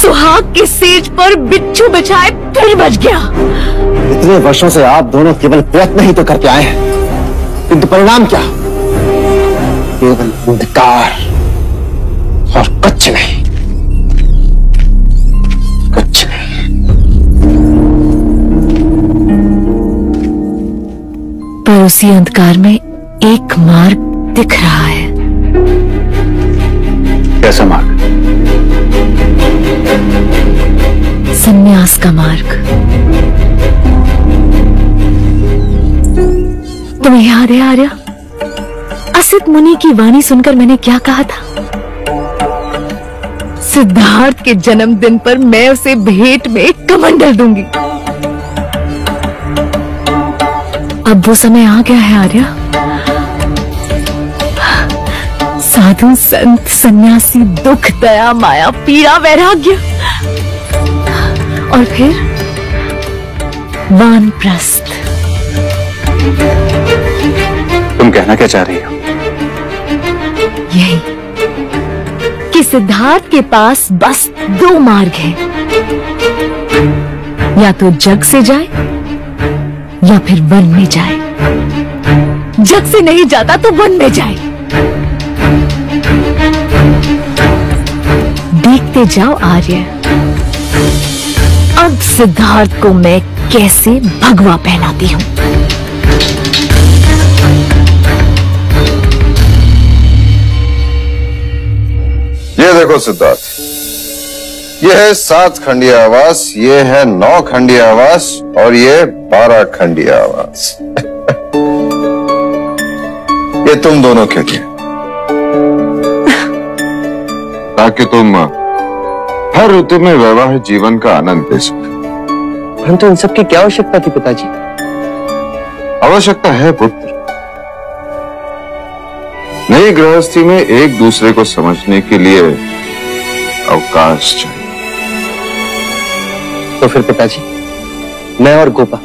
सुहाग के सेज पर बिच्छू बिछाए, फिर बच गया। इतने वर्षों से आप दोनों केवल प्रयत्न ही तो करके आए हैं, किंतु परिणाम क्या? केवल अंधकार और कुछ नहीं, कुछ नहीं। पर उसी अंधकार में एक मार्ग दिख रहा है। कैसा मार्ग? संन्यास का मार्ग। तुम्हें याद है आर्या, असित मुनि की वाणी सुनकर मैंने क्या कहा था? सिद्धार्थ के जन्मदिन पर मैं उसे भेंट में एक कमंडल दूंगी। अब वो समय आ गया है आर्या। साधु संत सन्यासी, दुख दया माया पीड़ा वैराग्य, और फिर वानप्रस्थ। तुम कहना क्या चाह रही हो? यही कि सिद्धार्थ के पास बस दो मार्ग हैं, या तो जग से जाए या फिर वन में जाए। जग से नहीं जाता तो वन में जाए। देखते जाओ आर्य, अब सिद्धार्थ को मैं कैसे भगवा पहनाती हूँ। ये देखो सिद्धार्थ, ये है 7 खंडीय आवास, ये है 9 खंडीय आवास और ये 12 खंडीय आवास। ये तुम दोनों के लिए, ताकि तुम हर ऋतु में वैवाहिक जीवन का आनंद ले सको। परंतु इन सब की क्या आवश्यकता थी पिताजी? आवश्यकता है पुत्र, नई गृहस्थी में एक दूसरे को समझने के लिए अवकाश चाहिए। तो फिर पिताजी, मैं और गोपा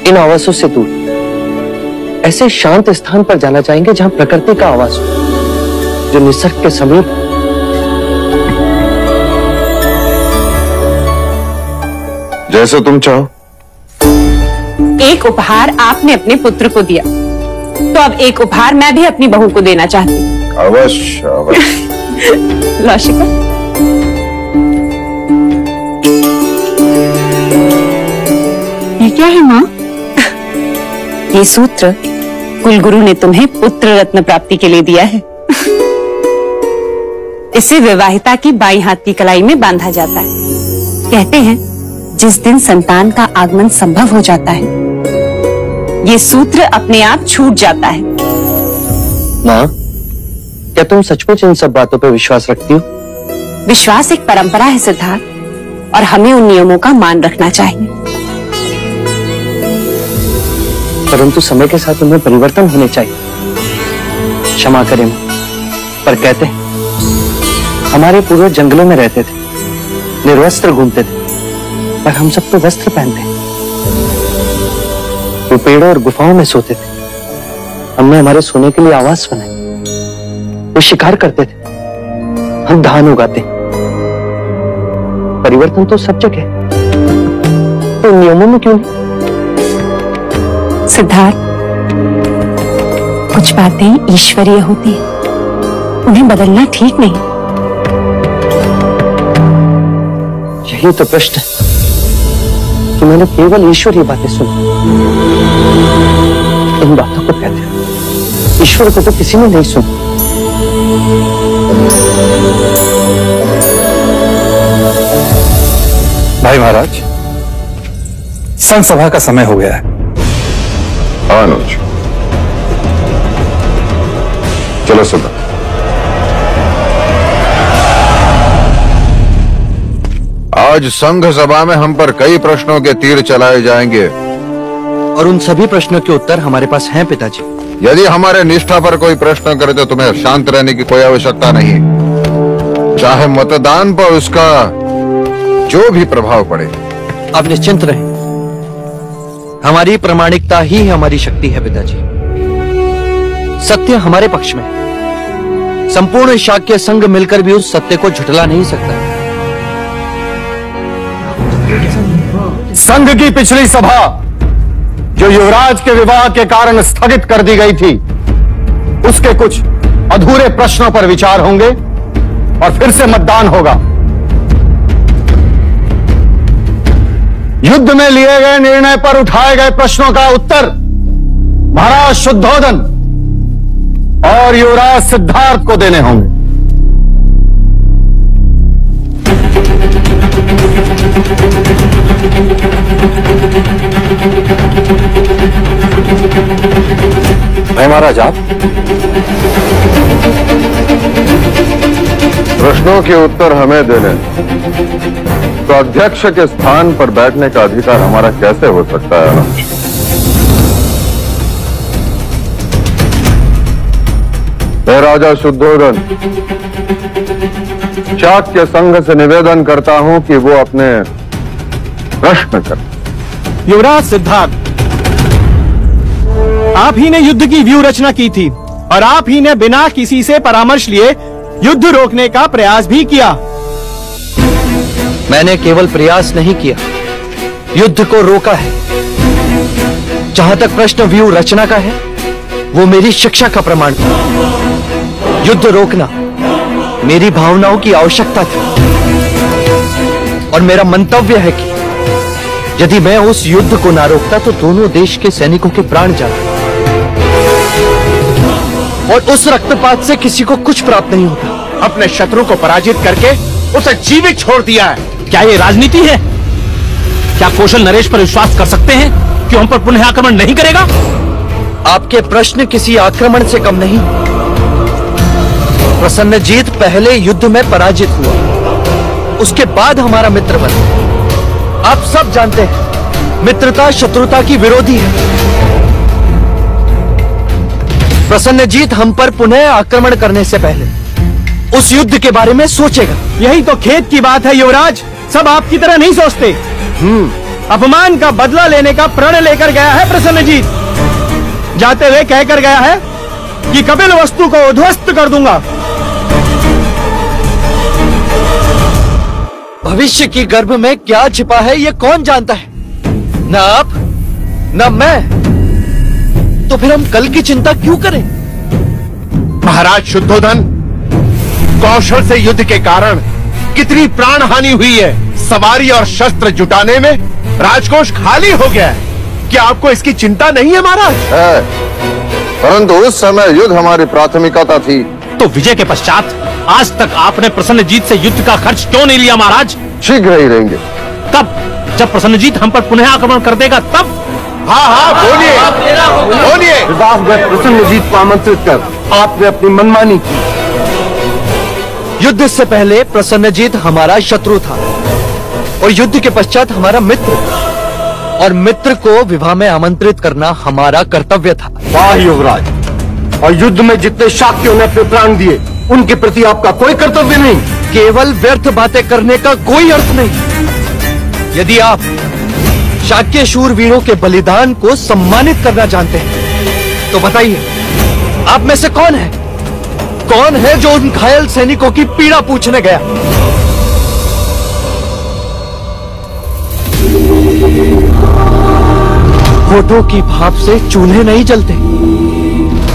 इन आवासों से दूर ऐसे शांत स्थान पर जाना चाहेंगे जहां प्रकृति का आवास हो, जो निसर्ग के समीप। जैसे तुम चाहो। एक उपहार आपने अपने पुत्र को दिया, तो अब एक उपहार मैं भी अपनी बहू को देना चाहती हूँ। अवश्य अवश्य। लौशिका, ये क्या है माँ? ये सूत्र कुलगुरु ने तुम्हें पुत्र रत्न प्राप्ति के लिए दिया है। इसे विवाहिता की बाईं हाथ की कलाई में बांधा जाता है। कहते हैं जिस दिन संतान का आगमन संभव हो जाता है, ये सूत्र अपने आप छूट जाता है। माँ, क्या तुम सचमुच इन सब बातों पर विश्वास रखती हो? विश्वास एक परंपरा है सिद्धार्थ, और हमें उन नियमों का मान रखना चाहिए। परंतु समय के साथ उनमें परिवर्तन होने चाहिए। क्षमा करें माँ, पर कहते हैं हमारे पूर्वज जंगलों में रहते थे, निर्वस्त्र घूमते थे, पर हम सब तो वस्त्र पहनते हैं। वो पेड़ों और गुफाओं में सोते थे, हमने हमारे सोने के लिए आवास बनाए। वो शिकार करते थे, हम धान उगाते। परिवर्तन तो सब जगह है, तो नियमों में क्यों नहीं? सिद्धार्थ, कुछ बातें ईश्वरीय होती हैं, उन्हें बदलना ठीक नहीं। यही तो प्रश्न है कि मैंने केवल ईश्वरीय बातें सुनी। इन बातों को कहते हैं ईश्वर को तो किसी ने नहीं सुना। भाई महाराज, संघ सभा का समय हो गया है। अनुज, चलो सुधा। आज संघ सभा में हम पर कई प्रश्नों के तीर चलाए जाएंगे, और उन सभी प्रश्नों के उत्तर हमारे पास हैं पिताजी। यदि हमारे निष्ठा पर कोई प्रश्न करे तो तुम्हें शांत रहने की कोई आवश्यकता नहीं, चाहे मतदान पर उसका जो भी प्रभाव पड़े। आप निश्चिंत रहें, हमारी प्रामाणिकता ही हमारी शक्ति है पिताजी। सत्य हमारे पक्ष में है। संपूर्ण शाक्य संघ मिलकर भी उस सत्य को झुठला नहीं सकता। संघ की पिछली सभा जो युवराज के विवाह के कारण स्थगित कर दी गई थी, उसके कुछ अधूरे प्रश्नों पर विचार होंगे और फिर से मतदान होगा। युद्ध में लिए गए निर्णय पर उठाए गए प्रश्नों का उत्तर महाराज शुद्धोधन और युवराज सिद्धार्थ को देने होंगे। भाई महाराज, आप प्रश्नों के उत्तर हमें देने तो अध्यक्ष के स्थान पर बैठने का अधिकार हमारा कैसे हो सकता है? मैं राजा शुद्धोधन शाक्य संघ से निवेदन करता हूं कि वो अपने प्रश्न करें। युवराज सिद्धार्थ, आप ही ने युद्ध की व्यूह रचना की थी और आप ही ने बिना किसी से परामर्श लिए युद्ध रोकने का प्रयास भी किया। मैंने केवल प्रयास नहीं किया, युद्ध को रोका है। जहां तक प्रश्न व्यूह रचना का है, वो मेरी शिक्षा का प्रमाण था। युद्ध रोकना मेरी भावनाओं की आवश्यकता थी, और मेरा मंतव्य है कि यदि मैं उस युद्ध को ना रोकता तो दोनों देश के सैनिकों के प्राण जाते, और उस रक्तपात से किसी को कुछ प्राप्त नहीं होता। अपने शत्रु को पराजित करके उसे जीवित छोड़ दिया है। क्या ये राजनीति है? क्या कौशल नरेश पर विश्वास कर सकते हैं कि हम पर पुनः आक्रमण नहीं करेगा? आपके प्रश्न किसी आक्रमण से कम नहीं। प्रसन्नजीत पहले युद्ध में पराजित हुआ, उसके बाद हमारा मित्र बना। आप सब जानते हैं, मित्रता शत्रुता की विरोधी है। प्रसन्नजीत हम पर पुनः आक्रमण करने से पहले उस युद्ध के बारे में सोचेगा। यही तो खेद की बात है युवराज, सब आपकी तरह नहीं सोचते। अपमान का बदला लेने का प्रण लेकर गया है प्रसन्नजीत। जाते हुए कहकर गया है कि कपिल वस्तु को उध्वस्त कर दूंगा। भविष्य की गर्भ में क्या छिपा है ये कौन जानता है? न आप न मैं। तो फिर हम कल की चिंता क्यों करें? महाराज शुद्धोधन, कौशल से युद्ध के कारण कितनी प्राण हानि हुई है। सवारी और शस्त्र जुटाने में राजकोष खाली हो गया है। क्या आपको इसकी चिंता नहीं है महाराज? है, परंतु उस समय युद्ध हमारी प्राथमिकता थी। तो विजय के पश्चात आज तक आपने प्रसन्नजीत से युद्ध का खर्च क्यों नहीं लिया महाराज? शीघ्र ही रहेंगे। तब जब प्रसन्नजीत हम पर पुनः आक्रमण कर देगा तब? हाँ बोलिए बोलिए। प्रसन्नजीत को आमंत्रित कर आपने अपनी मनमानी की। युद्ध से पहले प्रसन्नजीत हमारा शत्रु था और युद्ध के पश्चात हमारा मित्र, और मित्र को विवाह में आमंत्रित करना हमारा कर्तव्य था। वाह युवराज, और युद्ध में जितने शाक्यों ने अपने प्राण दिए उनके प्रति आपका कोई कर्तव्य नहीं। केवल व्यर्थ बातें करने का कोई अर्थ नहीं। यदि आप शाक्य शूरवीरों के बलिदान को सम्मानित करना जानते हैं। तो बताइए, आप में से कौन है जो उन घायल सैनिकों की पीड़ा पूछने गया? होठों की भाप से चूल्हे नहीं जलते,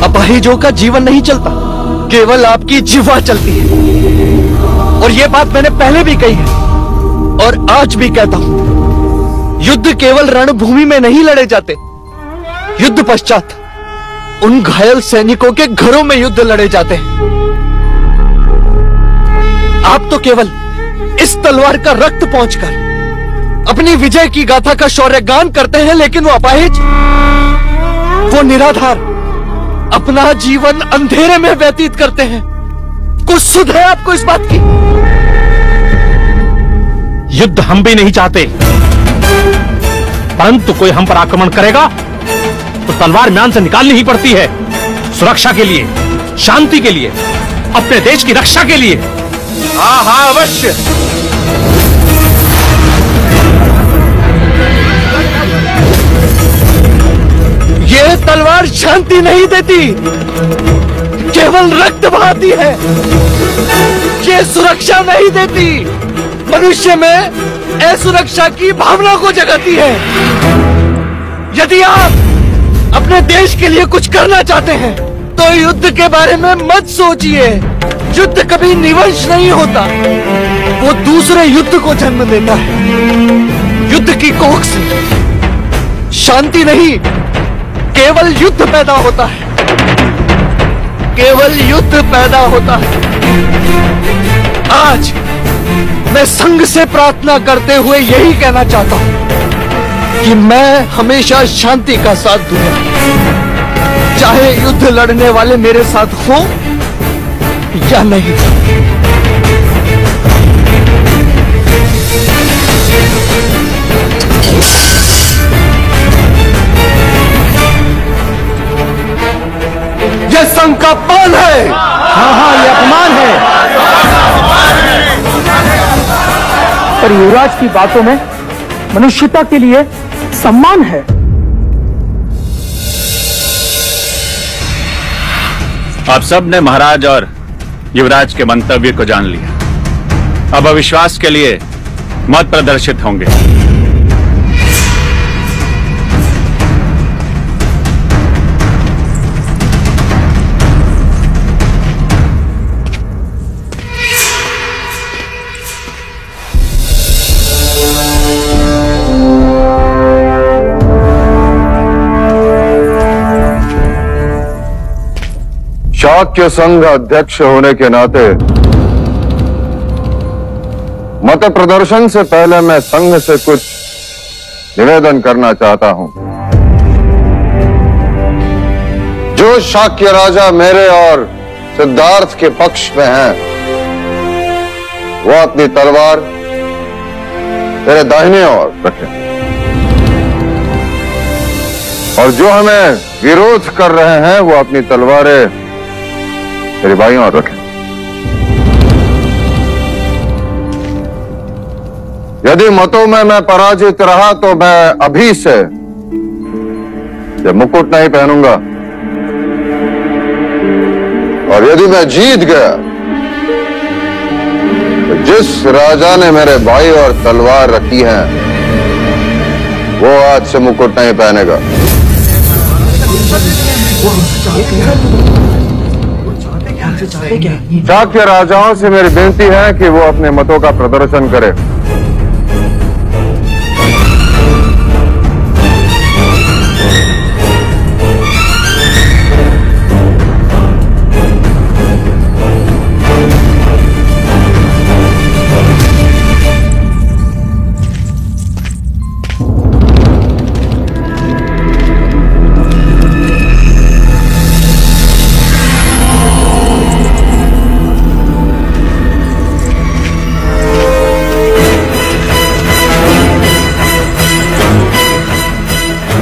अपाहिजों का जीवन नहीं चलता, केवल आपकी जिह्वा चलती है। और यह बात मैंने पहले भी कही है और आज भी कहता हूं, युद्ध केवल रणभूमि में नहीं लड़े जाते, युद्ध पश्चात उन घायल सैनिकों के घरों में युद्ध लड़े जाते हैं। आप तो केवल इस तलवार का रक्त पहुंचकर अपनी विजय की गाथा का शौर्यगान करते हैं, लेकिन वो अपाहिज, वो निराधार अपना जीवन अंधेरे में व्यतीत करते हैं। कुछ सुध है आपको इस बात की? युद्ध हम भी नहीं चाहते, परंतु कोई हम पर आक्रमण करेगा तो तलवार म्यान से निकालनी ही पड़ती है। सुरक्षा के लिए, शांति के लिए, अपने देश की रक्षा के लिए। हाँ हाँ अवश्य। ये तलवार शांति नहीं देती, केवल रक्त बहाती है। ये सुरक्षा नहीं देती, मनुष्य में असुरक्षा की भावना को जगाती है। यदि आप अपने देश के लिए कुछ करना चाहते हैं तो युद्ध के बारे में मत सोचिए। युद्ध कभी निवंश नहीं होता, वो दूसरे युद्ध को जन्म देता है। युद्ध की कोख से शांति नहीं, केवल युद्ध पैदा होता है, केवल युद्ध पैदा होता है। आज मैं संघ से प्रार्थना करते हुए यही कहना चाहता हूं कि मैं हमेशा शांति का साथ दूंगा, चाहे युद्ध लड़ने वाले मेरे साथ हों या नहीं। यह संघ का अपमान है। हाँ हाँ, यह अपमान है। पर युवराज की बातों में मनुष्यता के लिए सम्मान है। आप सब ने महाराज और युवराज के मंतव्य को जान लिया। अब अविश्वास के लिए मत प्रदर्शित होंगे। शाक्य संघ अध्यक्ष होने के नाते मत प्रदर्शन से पहले मैं संघ से कुछ निवेदन करना चाहता हूं। जो शाक्य राजा मेरे और सिद्धार्थ के पक्ष में हैं, वो अपनी तलवार मेरे दाहिने ओर रखें, और जो हमें विरोध कर रहे हैं वो अपनी तलवारें मेरे बाईं ओर रखें। यदि मतों में मैं पराजित रहा तो मैं अभी से ये मुकुट नहीं पहनूंगा, और यदि मैं जीत गया तो जिस राजा ने मेरे बाईं ओर तलवार रखी है वो आज से मुकुट नहीं पहनेगा। शाक्य राजाओं से मेरी विनती है कि वो अपने मतों का प्रदर्शन करें।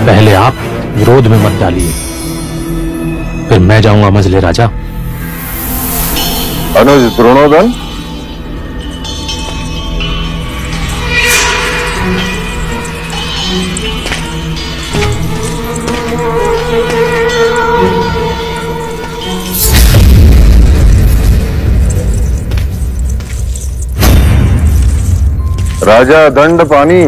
पहले आप विरोध में मत डालिए, फिर मैं जाऊंगा मजले राजा। अनुज द्रोणोदन, राजा दंड पानी।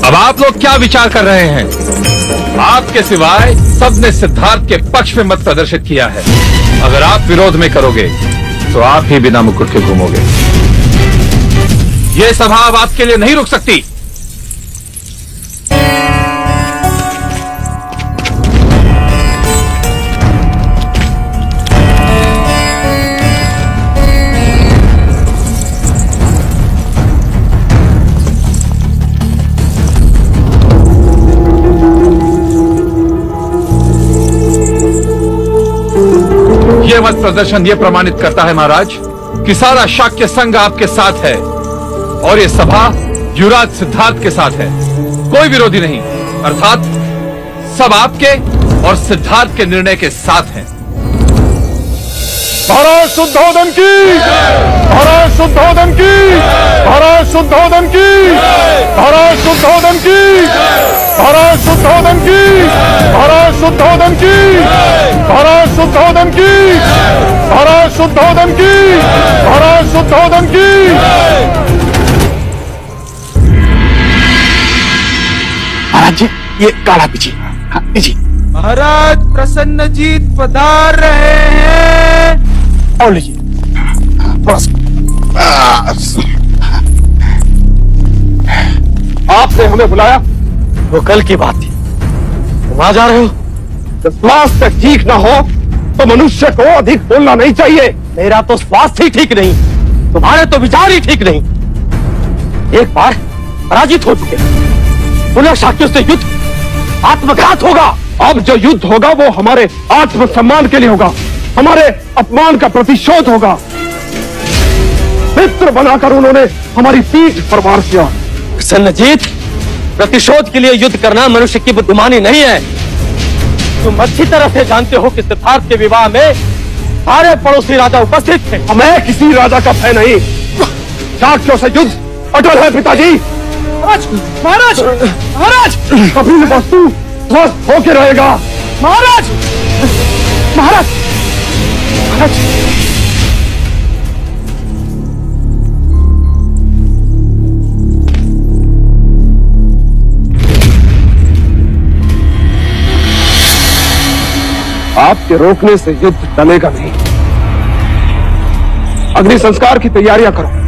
अब आप लोग क्या विचार कर रहे हैं? आपके सिवाय सबने सिद्धार्थ के पक्ष में मत प्रदर्शित किया है। अगर आप विरोध में करोगे तो आप ही बिना मुकुट के घूमोगे। यह सभा अब आपके लिए नहीं रुक सकती। यह मत प्रदर्शन यह प्रमाणित करता है महाराज कि सारा शाक्य संघ आपके साथ है और यह सभा युवराज सिद्धार्थ के साथ है। कोई विरोधी नहीं, अर्थात सब आपके और सिद्धार्थ के निर्णय के साथ हैं। महाराज शुद्धोधन की, महाराज शुद्धोधन की, महाराज शुद्धोधन की, महाराज शुद्धोधन की, महाराज शुद्धोधन की, महाराज शुद्धोधन की, महाराज शुद्धोधन की, महाराज शुद्धोधन की, महाराज शुद्धोधन की। महाराज जी, ये काढ़ा पीछे पीछे। महाराज प्रसन्नजीत पधार रहे हैं। और लीजिए आपने हमें बुलाया, वो कल की बात थी। तुम आ जा रहे हो। जब स्वास्थ्य ठीक ना हो तो मनुष्य को अधिक बोलना नहीं चाहिए। मेरा तो स्वास्थ्य ही ठीक नहीं, तुम्हारे तो विचार ही ठीक नहीं। एक बार पराजित हो चुके हैं, पुनः शाक्यों से युद्ध आत्मघात होगा। अब जो युद्ध होगा वो हमारे आत्मसम्मान के लिए होगा, हमारे अपमान का प्रतिशोध होगा। मित्र बनाकर उन्होंने हमारी पीठ पर वार किया। प्रसन्नजीत, प्रतिशोध के लिए युद्ध करना मनुष्य की बुद्धिमानी नहीं है। तुम अच्छी तरह से जानते हो कि सिद्धार्थ के विवाह में सारे पड़ोसी राजा उपस्थित थे। हमें किसी राजा का भय नहीं। शाक्यों से युद्ध अटल है पिताजी। महाराज, महाराज, महाराज, कभी वस्तु स्वस्थ होके रहेगा। महाराज, महाराज, महाराज। आपके रोकने से युद्ध टलेगा नहीं। अग्नि संस्कार की तैयारियां करो।